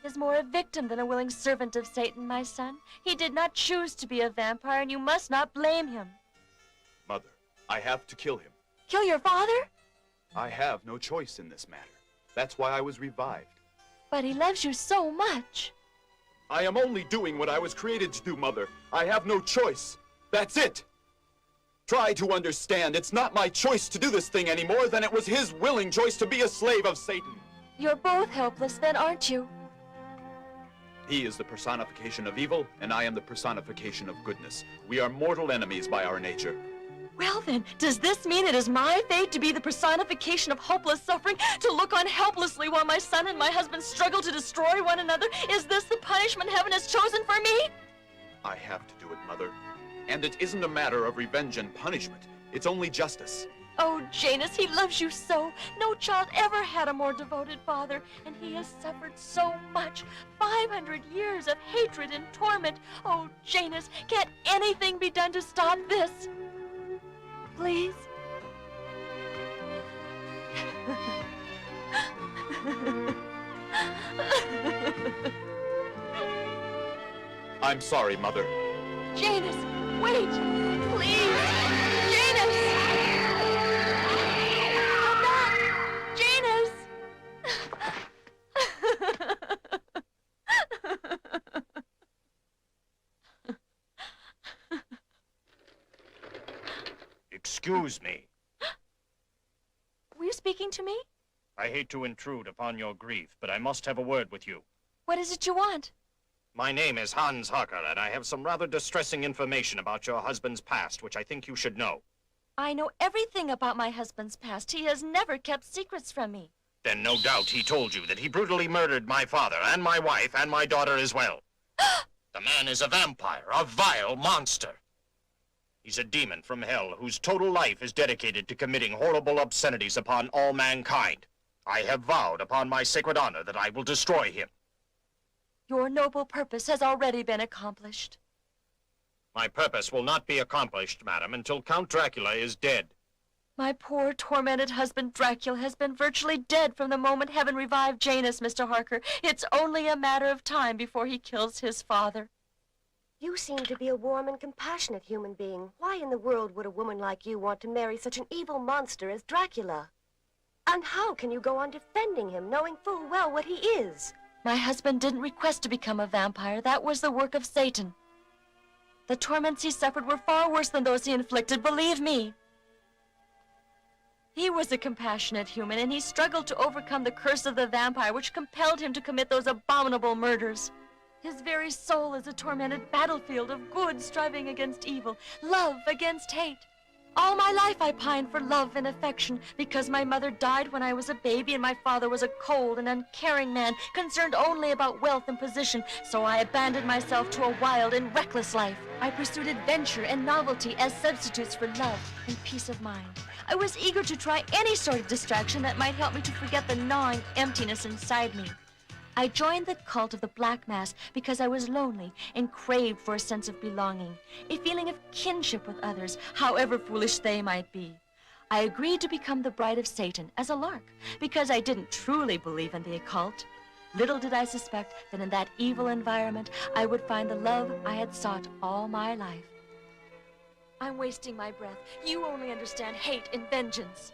Is more a victim than a willing servant of Satan, my son. He did not choose to be a vampire, and you must not blame him. Mother, I have to kill him. Kill your father? I have no choice in this matter. That's why I was revived. But he loves you so much. I am only doing what I was created to do, Mother. I have no choice. That's it. Try to understand. It's not my choice to do this thing any more than it was his willing choice to be a slave of Satan. You're both helpless then, aren't you? He is the personification of evil, and I am the personification of goodness. We are mortal enemies by our nature. Well then, does this mean it is my fate to be the personification of hopeless suffering, to look on helplessly while my son and my husband struggle to destroy one another? Is this the punishment heaven has chosen for me? I have to do it, Mother. And it isn't a matter of revenge and punishment. It's only justice. Oh, Janus, he loves you so. No child ever had a more devoted father, and he has suffered so much. 500 years of hatred and torment. Oh, Janus, can't anything be done to stop this? Please? I'm sorry, Mother. Janus, wait! Please! Janus! Come back! Janus! Excuse me. Were you speaking to me? I hate to intrude upon your grief, but I must have a word with you. What is it you want? My name is Hans Harker, and I have some rather distressing information about your husband's past, which I think you should know. I know everything about my husband's past. He has never kept secrets from me. Then no doubt he told you that he brutally murdered my father and my wife and my daughter as well. The man is a vampire, a vile monster. He's a demon from hell whose total life is dedicated to committing horrible obscenities upon all mankind. I have vowed upon my sacred honor that I will destroy him. Your noble purpose has already been accomplished. My purpose will not be accomplished, madam, until Count Dracula is dead. My poor, tormented husband, Dracula, has been virtually dead from the moment heaven revived Janus, Mr. Harker. It's only a matter of time before he kills his father. You seem to be a warm and compassionate human being. Why in the world would a woman like you want to marry such an evil monster as Dracula? And how can you go on defending him, knowing full well what he is? My husband didn't request to become a vampire. That was the work of Satan. The torments he suffered were far worse than those he inflicted, believe me. He was a compassionate human, and he struggled to overcome the curse of the vampire, which compelled him to commit those abominable murders. His very soul is a tormented battlefield of good striving against evil, love against hate. All my life I pined for love and affection because my mother died when I was a baby and my father was a cold and uncaring man concerned only about wealth and position, so I abandoned myself to a wild and reckless life. I pursued adventure and novelty as substitutes for love and peace of mind. I was eager to try any sort of distraction that might help me to forget the gnawing emptiness inside me. I joined the cult of the Black Mass because I was lonely and craved for a sense of belonging, a feeling of kinship with others, however foolish they might be. I agreed to become the bride of Satan as a lark because I didn't truly believe in the occult. Little did I suspect that in that evil environment, I would find the love I had sought all my life. I'm wasting my breath. You only understand hate and vengeance.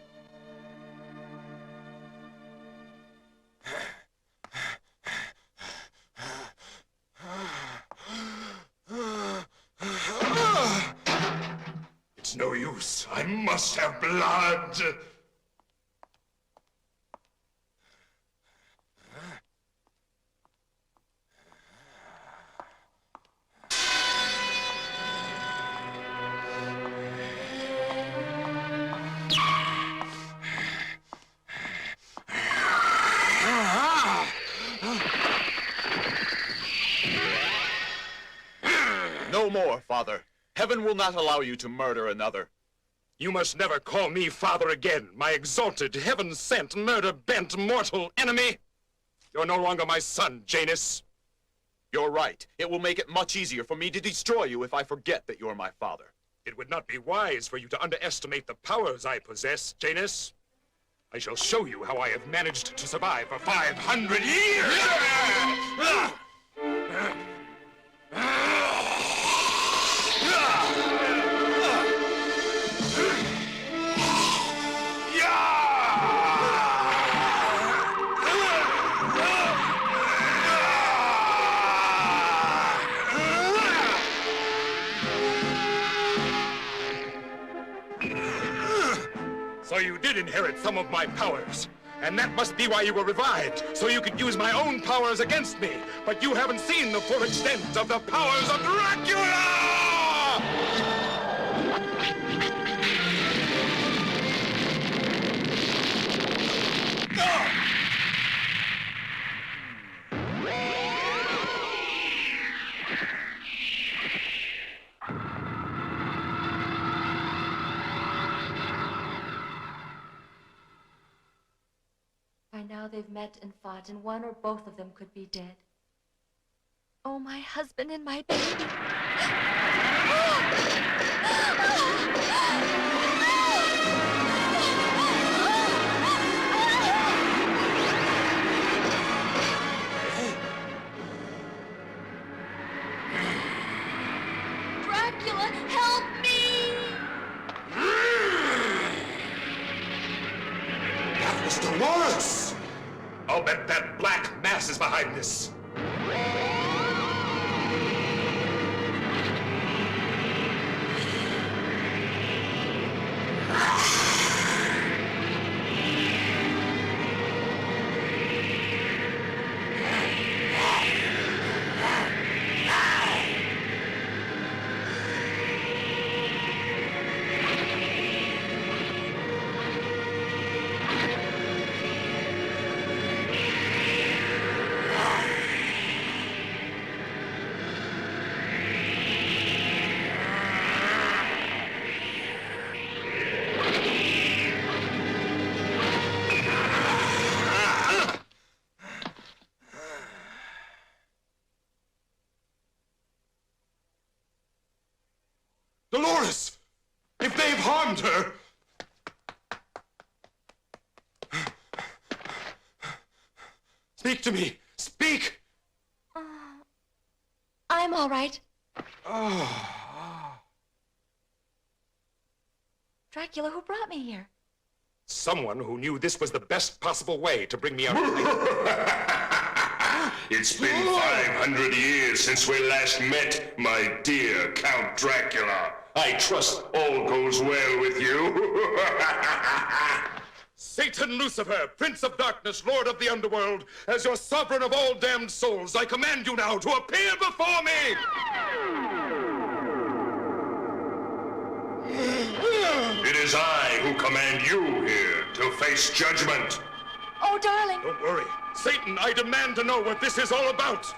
It's no use. I must have blood. No more, Father. Heaven will not allow you to murder another. You must never call me father again, my exalted, heaven-sent, murder-bent, mortal enemy. You're no longer my son, Janus. You're right. It will make it much easier for me to destroy you if I forget that you're my father. It would not be wise for you to underestimate the powers I possess, Janus. I shall show you how I have managed to survive for 500 years! So you did inherit some of my powers. And that must be why you were revived, so you could use my own powers against me. But you haven't seen the full extent of the powers of Dracula! By now they've met and fought, and one or both of them could be dead. Oh, my husband and my baby. forces behind this. Dolores! If they've harmed her... Speak to me! Speak! I'm all right. Dracula, who brought me here? Someone who knew this was the best possible way to bring me out of It's been 500 years since we last met, my dear Count Dracula. I trust all goes well with you. Satan Lucifer, Prince of Darkness, Lord of the Underworld, as your sovereign of all damned souls, I command you now to appear before me! It is I who command you here to face judgment. Oh, darling. Don't worry. Satan, I demand to know what this is all about.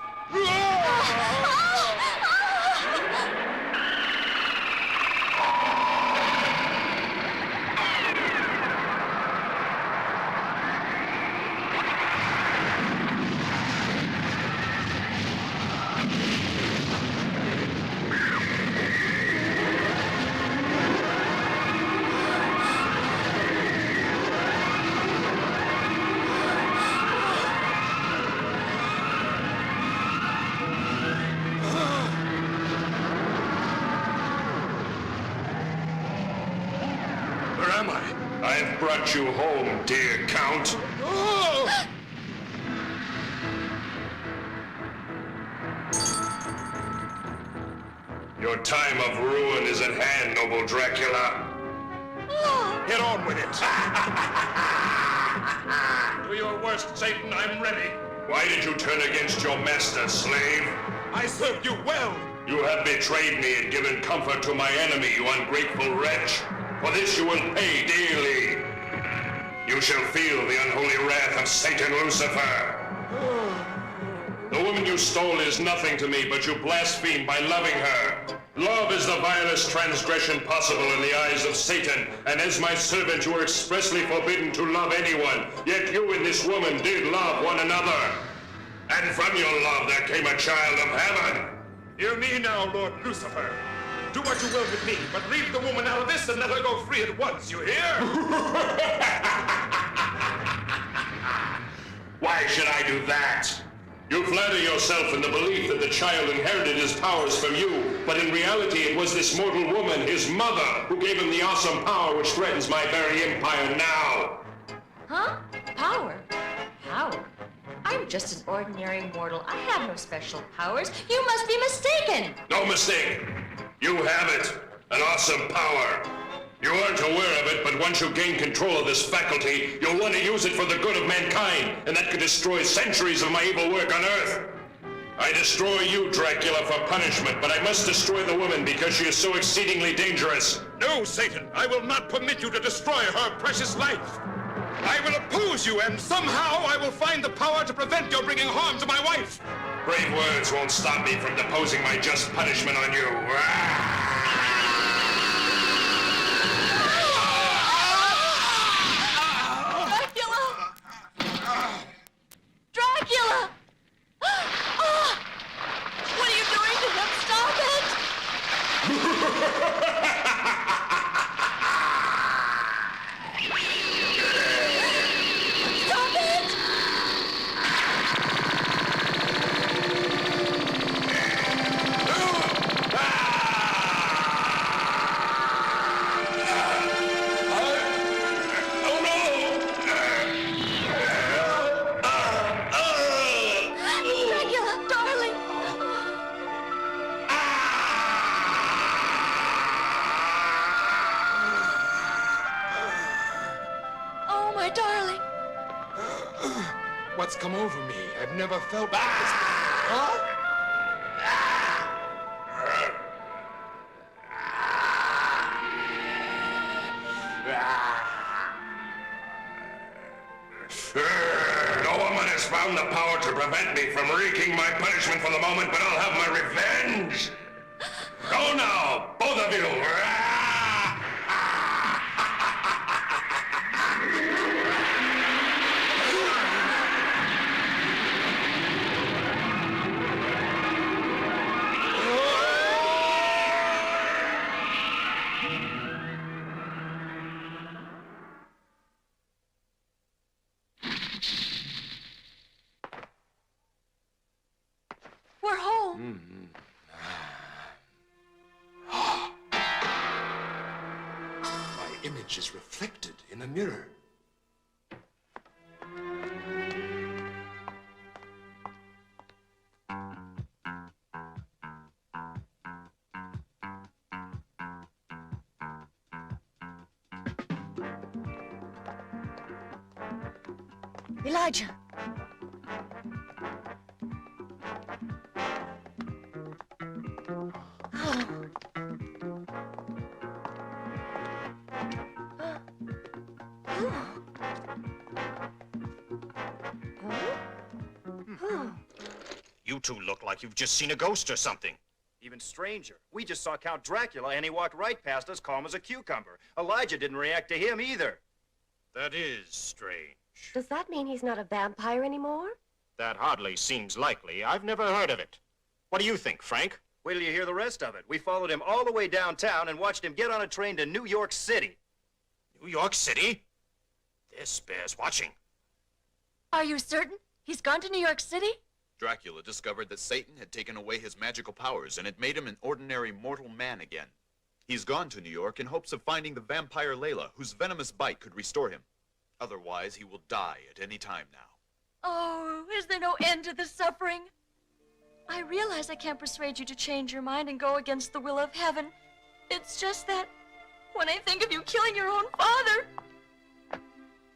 I've brought you home, dear Count. Your time of ruin is at hand, noble Dracula. Get on with it. Do your worst, Satan. I'm ready. Why did you turn against your master, slave? I served you well. You have betrayed me and given comfort to my enemy, you ungrateful wretch. For this you will pay dearly. You shall feel the unholy wrath of Satan Lucifer. The woman you stole is nothing to me, but you blaspheme by loving her. Love is the vilest transgression possible in the eyes of Satan, and as my servant you are expressly forbidden to love anyone, yet you and this woman did love one another. And from your love there came a child of heaven. Hear me now, Lord Lucifer. Do what you will with me, but leave the woman out of this and let her go free at once, you hear? Why should I do that? You flatter yourself in the belief that the child inherited his powers from you, but in reality it was this mortal woman, his mother, who gave him the awesome power which threatens my very empire now. Huh? Power? Power? I'm just an ordinary mortal. I have no special powers. You must be mistaken. No mistake. You have it. An awesome power. You aren't aware of it, but once you gain control of this faculty, you'll want to use it for the good of mankind, and that could destroy centuries of my evil work on Earth. I destroy you, Dracula, for punishment, but I must destroy the woman because she is so exceedingly dangerous. No, Satan, I will not permit you to destroy her precious life. I will oppose you, and somehow I will find the power to prevent your bringing harm to my wife. Brave words won't stop me from deposing my just punishment on you. Dracula! What are you doing to him? Stop it! Stop it! me. I've never felt like this. Huh? No woman has found the power to prevent me from wreaking my punishment for the moment, but I'll have my revenge. Go now, both of you. We're home. My image is reflected in a mirror. Elijah! You two look like you've just seen a ghost or something. Even stranger. We just saw Count Dracula, and he walked right past us calm as a cucumber. Elijah didn't react to him either. That is strange. Does that mean he's not a vampire anymore? That hardly seems likely. I've never heard of it. What do you think, Frank? Wait till you hear the rest of it. We followed him all the way downtown and watched him get on a train to New York City. New York City? This bears watching. Are you certain? He's gone to New York City? Dracula discovered that Satan had taken away his magical powers and it made him an ordinary mortal man again. He's gone to New York in hopes of finding the vampire Layla, whose venomous bite could restore him. Otherwise, he will die at any time now. Oh, is there no end to the suffering? I realize I can't persuade you to change your mind and go against the will of heaven. It's just that when I think of you killing your own father...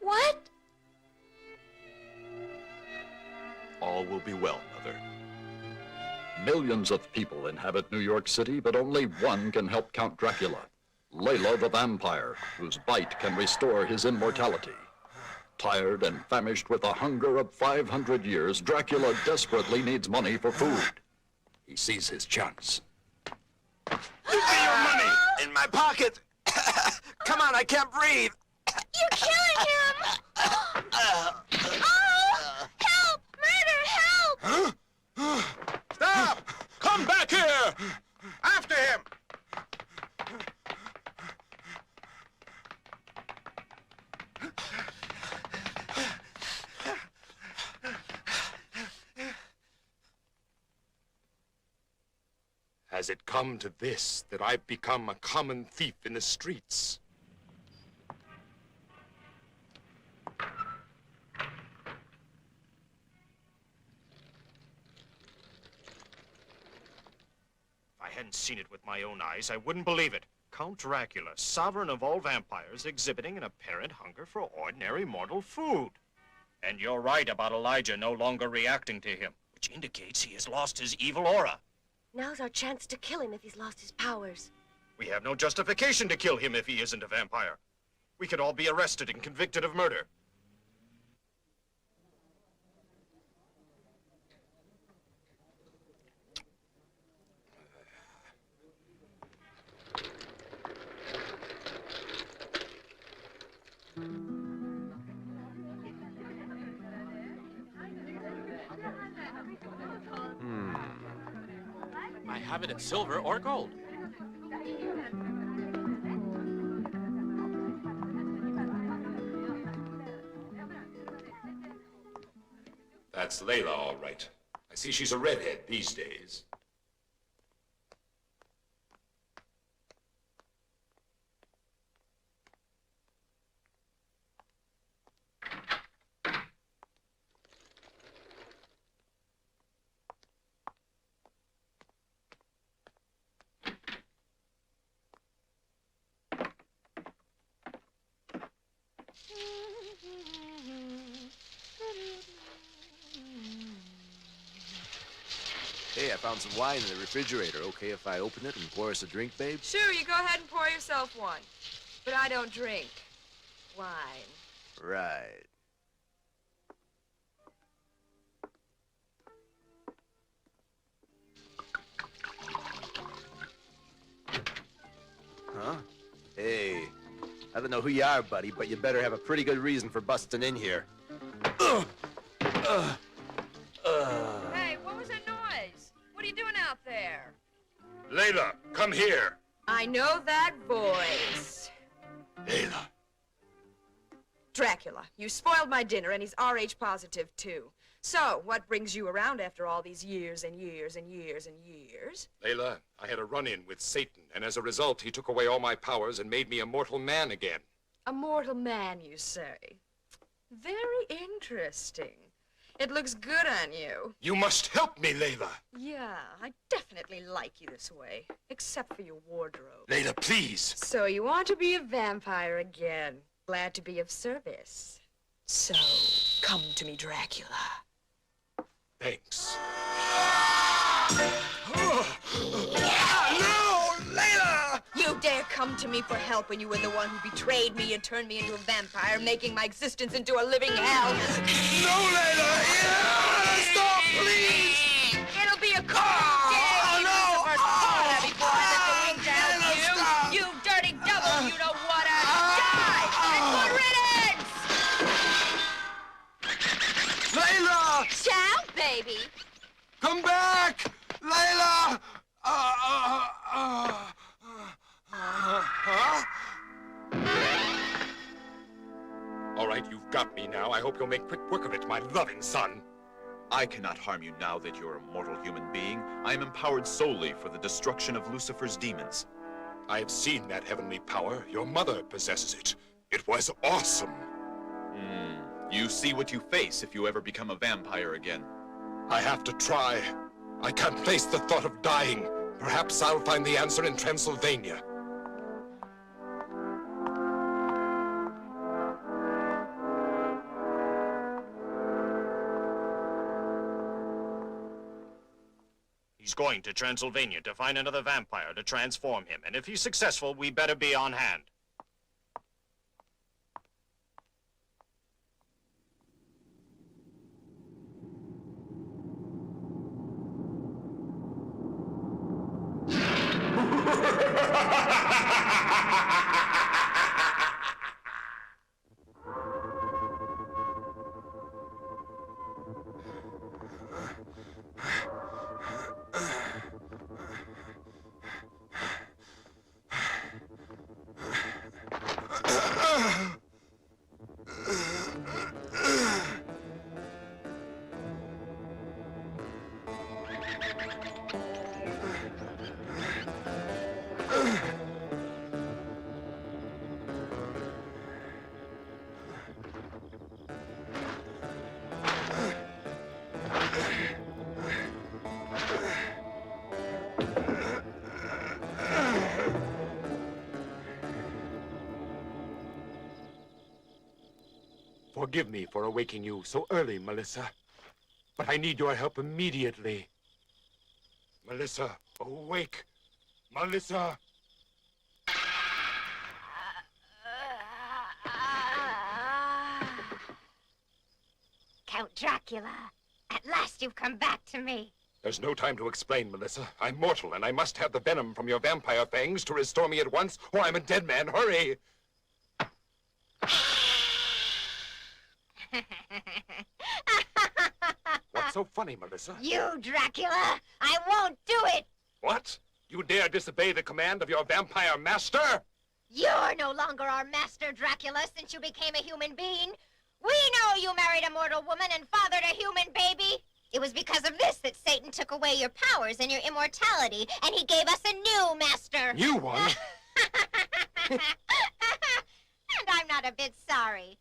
What? All will be well, Mother. Millions of people inhabit New York City, but only one can help Count Dracula. Layla the vampire, whose bite can restore his immortality. Tired and famished with a hunger of 500 years, Dracula desperately needs money for food. He sees his chance. Give me your money! In my pocket! Come on, I can't breathe! You're killing him! Oh! Help! Murder! Help! Stop! Come back here! After him! Has it come to this, that I've become a common thief in the streets? If I hadn't seen it with my own eyes, I wouldn't believe it. Count Dracula, sovereign of all vampires, exhibiting an apparent hunger for ordinary mortal food. And you're right about Elijah no longer reacting to him, which indicates he has lost his evil aura. Now's our chance to kill him if he's lost his powers. We have no justification to kill him if he isn't a vampire. We could all be arrested and convicted of murder. I have it in silver or gold. That's Layla, all right. I see she's a redhead these days. Hey, I found some wine in the refrigerator. Okay if I open it and pour us a drink, babe? Sure, you go ahead and pour yourself one. But I don't drink wine. Right. Huh? Hey, I don't know who you are, buddy, but you better have a pretty good reason for busting in here. Hey, what was that noise? What are you doing out there? Layla, come here. I know that voice. Layla. Dracula, you spoiled my dinner, and he's RH positive, too. So, what brings you around after all these years and years and years and years? Layla, I had a run-in with Satan, and as a result, he took away all my powers and made me a mortal man again. A mortal man, you say? Very interesting. It looks good on you. You must help me, Layla. Yeah, I definitely like you this way, except for your wardrobe. Layla, please. So you want to be a vampire again. Glad to be of service. So, come to me, Dracula. Thanks. No! Layla! You dare come to me for help when you were the one who betrayed me and turned me into a vampire, making my existence into a living hell. No, Layla! Yeah! Stop, please! It'll be a cold day, Lucifer's corner before I let the ring to help you. You dirty devil, you don't want to die! And good riddance! Layla! Shout, baby! Come back! Layla! All right, you've got me now. I hope you'll make quick work of it, my loving son. I cannot harm you now that you're a mortal human being. I am empowered solely for the destruction of Lucifer's demons. I have seen that heavenly power. Your mother possesses it. It was awesome. You see what you face if you ever become a vampire again. I have to try. I can't face the thought of dying. Perhaps I'll find the answer in Transylvania. He's going to Transylvania to find another vampire to transform him, and if he's successful, we better be on hand. Forgive me for awaking you so early, Melissa. But I need your help immediately. Melissa, awake. Melissa! Count Dracula, at last you've come back to me. There's no time to explain, Melissa. I'm mortal, and I must have the venom from your vampire fangs to restore me at once, or I'm a dead man. Hurry! What's so funny, Melissa? You, Dracula! I won't do it! What? You dare disobey the command of your vampire master? You're no longer our master, Dracula, since you became a human being. We know you married a mortal woman and fathered a human baby. It was because of this that Satan took away your powers and your immortality, and he gave us a new master. New one? And I'm not a bit sorry.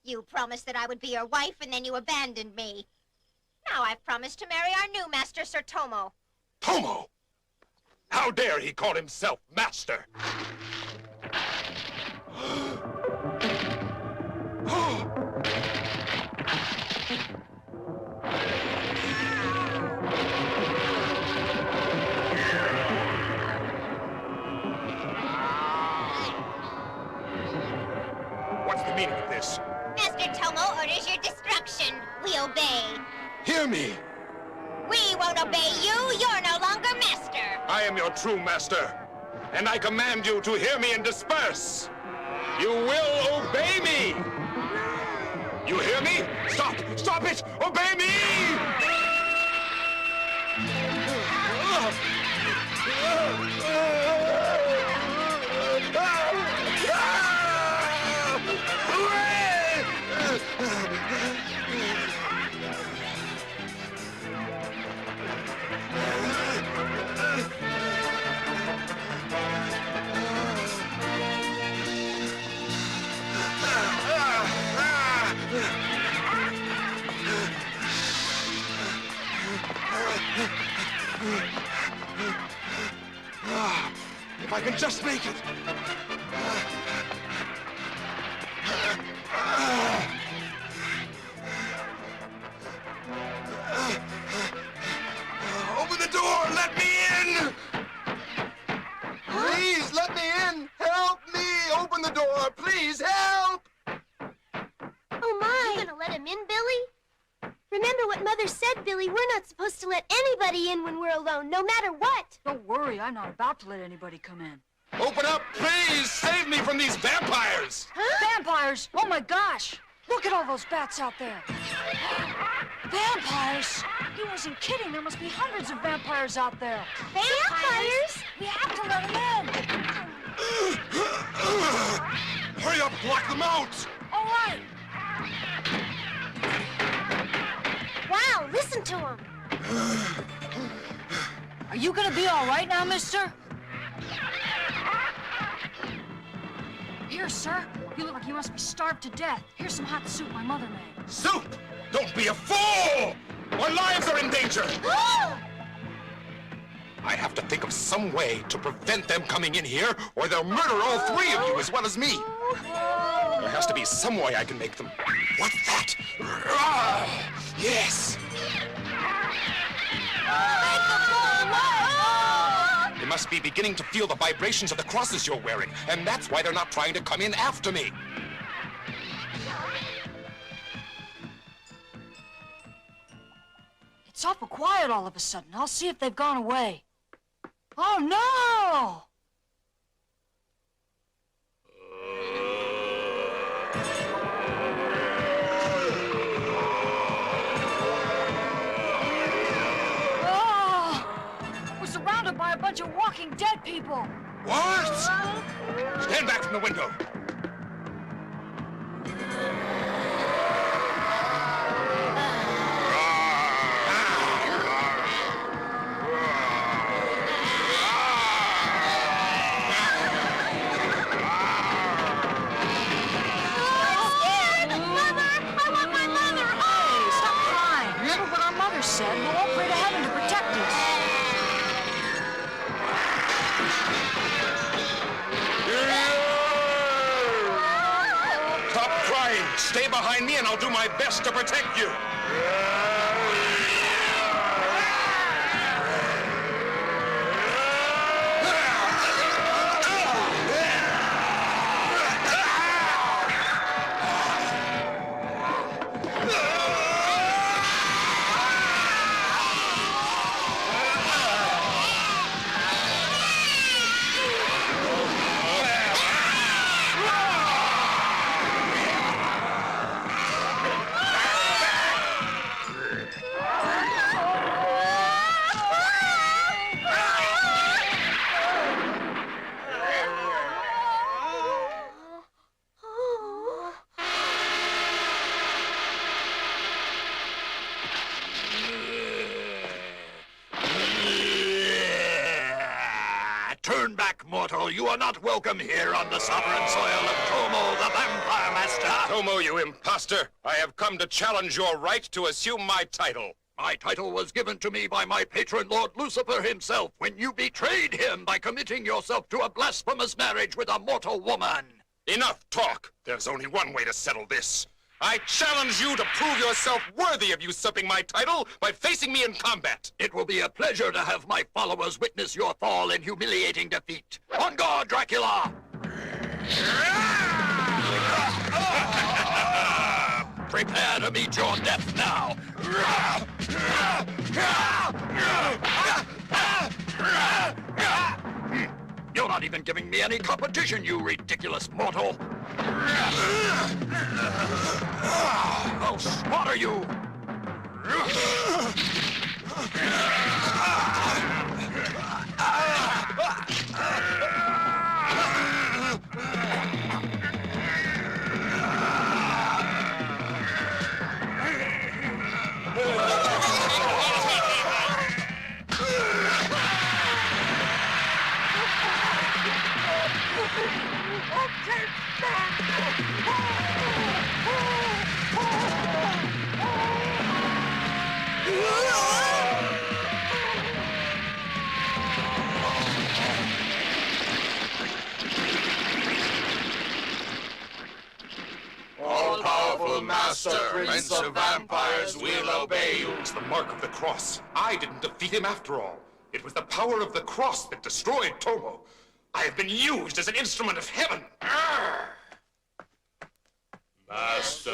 You promised that I would be your wife, and then you abandoned me. Now I've promised to marry our new master, Sir Tomo. Tomo? How dare he call himself master? we obey. Hear me! We won't obey you. You're no longer master. I am your true master, and I command you to hear me and disperse. You will obey me! You hear me? Stop! Stop it! Obey me! If I can just make it. Open the door! Let me in! Please, let me in! Help me! Open the door! Please, help! Oh, my! You gonna let him in, Billy? Remember what Mother said, Billy. We're not supposed to let anybody in when we're alone, no matter what. Don't worry, I'm not about to let anybody come in. Open up, please! Save me from these vampires! Huh? Vampires? Oh my gosh! Look at all those bats out there. Vampires? He wasn't kidding. There must be hundreds of vampires out there. Vampires? We have to let them in. Hurry up, block them out! All right. Wow, listen to him. Are you gonna be all right now, mister? Here, sir. You look like you must be starved to death. Here's some hot soup my mother made. Soup! Don't be a fool! Our lives are in danger! I have to think of some way to prevent them coming in here, or they'll murder all three of you as well as me. There has to be some way I can make them. What's that? Yes! They must be beginning to feel the vibrations of the crosses you're wearing, and that's why they're not trying to come in after me. It's awful quiet all of a sudden. I'll see if they've gone away. Oh, no! We're surrounded by a bunch of walking dead people. What? Stand back from the window. Said, we'll all pray to heaven to protect us. Stop crying. Stay behind me and I'll do my best to protect you. Turn back, mortal. You are not welcome here on the sovereign soil of Tomo, the Vampire Master. Tomo, you imposter. I have come to challenge your right to assume my title. My title was given to me by my patron, Lord Lucifer himself, when you betrayed him by committing yourself to a blasphemous marriage with a mortal woman. Enough talk. There's only one way to settle this. I challenge you to prove yourself worthy of usurping my title by facing me in combat. It will be a pleasure to have my followers witness your fall in humiliating defeat. On guard, Dracula! Prepare to meet your death now! You're not even giving me any competition, you ridiculous mortal! I'll slaughter you! All-powerful Master, Prince of Vampires, we'll obey you. It's the mark of the cross. I didn't defeat him after all. It was the power of the cross that destroyed Tomo. I have been used as an instrument of heaven. Arr! Master.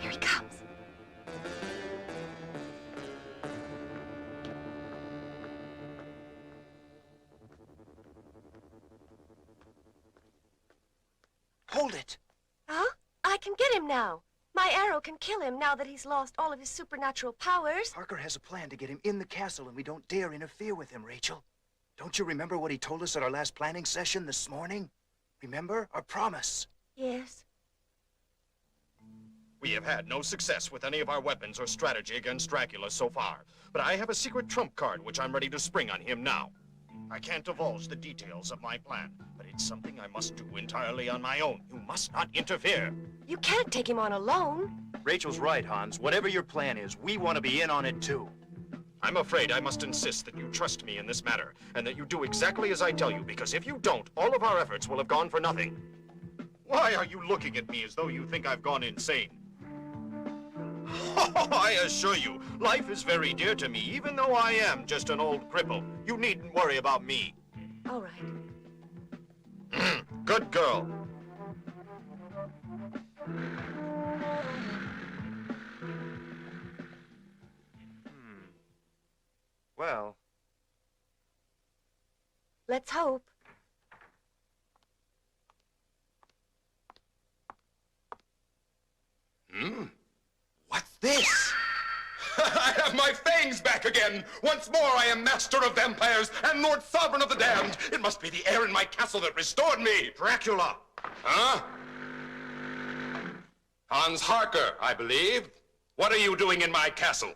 Here he comes. Hold it. Huh? I can get him now. My arrow can kill him now that he's lost all of his supernatural powers. Parker has a plan to get him in the castle, and we don't dare interfere with him, Rachel. Don't you remember what he told us at our last planning session this morning? Remember? Our promise. Yes. We have had no success with any of our weapons or strategy against Dracula so far, but I have a secret trump card which I'm ready to spring on him now. I can't divulge the details of my plan, but it's something I must do entirely on my own. You must not interfere. You can't take him on alone. Rachel's right, Hans. Whatever your plan is, we want to be in on it too. I'm afraid I must insist that you trust me in this matter, and that you do exactly as I tell you, because if you don't, all of our efforts will have gone for nothing. Why are you looking at me as though you think I've gone insane? I assure you, life is very dear to me, even though I am just an old cripple. You needn't worry about me. All right. Good girl. Well, Let's hope. What's this? I have my fangs back again! Once more I am master of vampires and Lord Sovereign of the Damned! It must be the air in my castle that restored me! Dracula! Huh? Hans Harker, I believe. What are you doing in my castle?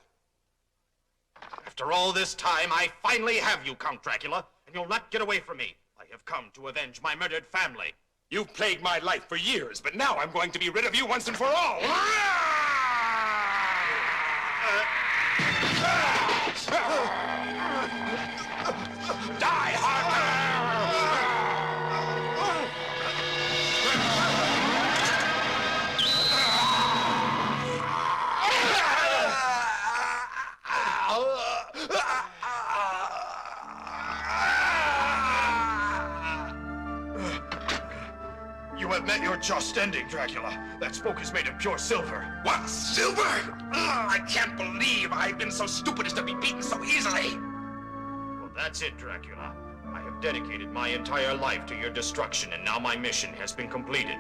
After all this time, I finally have you, Count Dracula, and you'll not get away from me. I have come to avenge my murdered family. You've plagued my life for years, but now I'm going to be rid of you once and for all! Die, Harker! You have met your just ending, Dracula. That spoke is made of pure silver. What? Silver? I can't believe I've been so stupid as to be beaten so easily. Well, that's it, Dracula. I have dedicated my entire life to your destruction, and now my mission has been completed.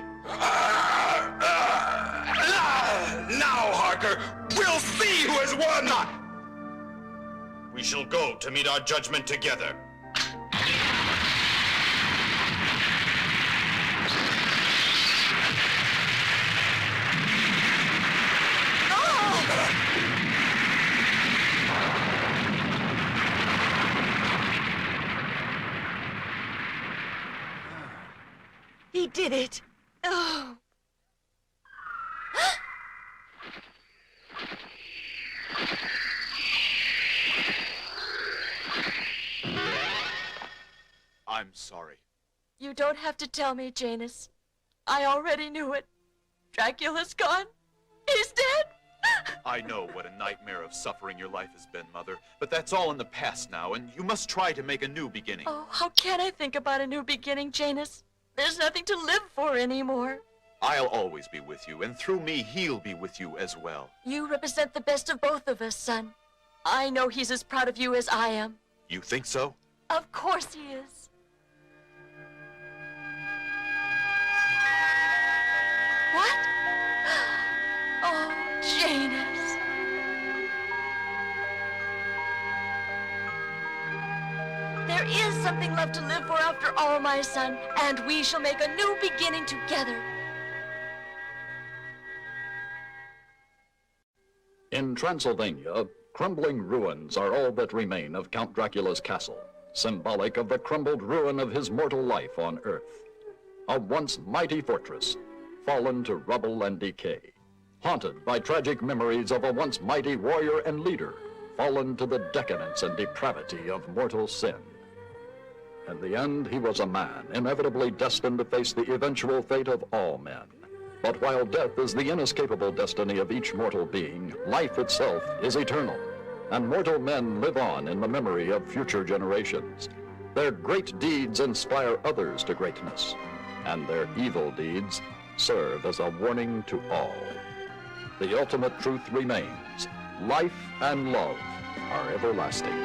Now, Harker, we'll see who has won! We shall go to meet our judgment together. He did it. Oh. I'm sorry. You don't have to tell me, Janus. I already knew it. Dracula's gone. He's dead! I know what a nightmare of suffering your life has been, Mother, but that's all in the past now, and you must try to make a new beginning. Oh, how can I think about a new beginning, Janus? There's nothing to live for anymore. I'll always be with you, and through me, he'll be with you as well. You represent the best of both of us, son. I know he's as proud of you as I am. You think so? Of course he is. What? Oh, Janus. There is something left to live for after all, my son, and we shall make a new beginning together. In Transylvania, crumbling ruins are all that remain of Count Dracula's castle, symbolic of the crumbled ruin of his mortal life on Earth. A once mighty fortress, fallen to rubble and decay, haunted by tragic memories of a once mighty warrior and leader, fallen to the decadence and depravity of mortal sin. In the end, he was a man, inevitably destined to face the eventual fate of all men. But while death is the inescapable destiny of each mortal being, life itself is eternal, and mortal men live on in the memory of future generations. Their great deeds inspire others to greatness, and their evil deeds serve as a warning to all. The ultimate truth remains: life and love are everlasting.